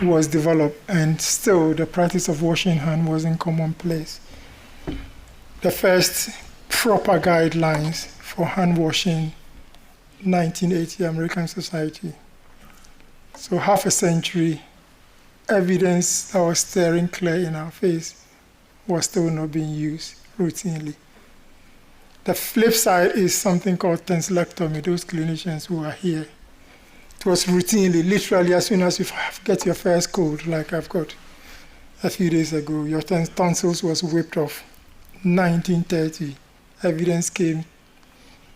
was developed, and still the practice of washing hands wasn't commonplace. The first proper guidelines for hand washing, 1980, American Society. So half a century, evidence that was staring clear in our face was still not being used routinely. The flip side is something called tonsillectomy. Those clinicians who are here, it was routinely, literally, as soon as you get your first cold, like I've got a few days ago, your tonsils was whipped off. 1930, evidence came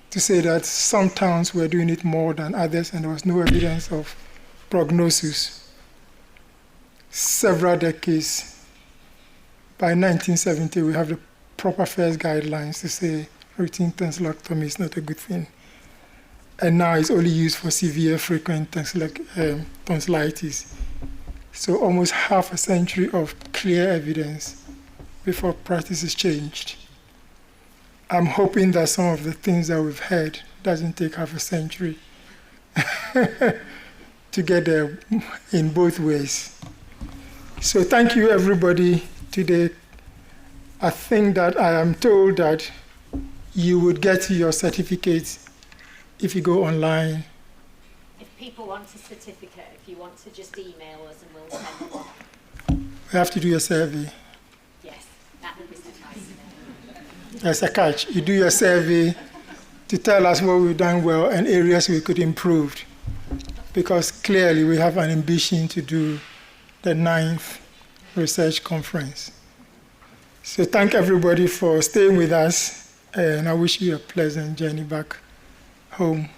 to say that some towns were doing it more than others, and there was no evidence of prognosis. Several decades. By 1970, we have the proper first guidelines to say routine tonsillectomy is not a good thing. And now it's only used for severe frequent tonsillitis. So almost half a century of clear evidence before practices changed. I'm hoping that some of the things that we've heard doesn't take half a century to get there in both ways. So thank you, everybody, today. I think that I am told that you would get your certificates if you go online. If people want a certificate, if you want to just email us and we'll send one. We have to do a survey. Yes, that would be suffice. There's a catch. You do your survey to tell us what we've done well and areas we could improve. because clearly we have an ambition to do the 9th research conference. So thank everybody for staying with us, and I wish you a pleasant journey back home,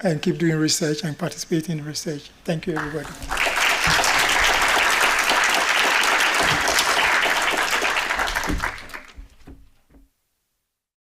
and keep doing research and participating in research. Thank you, everybody.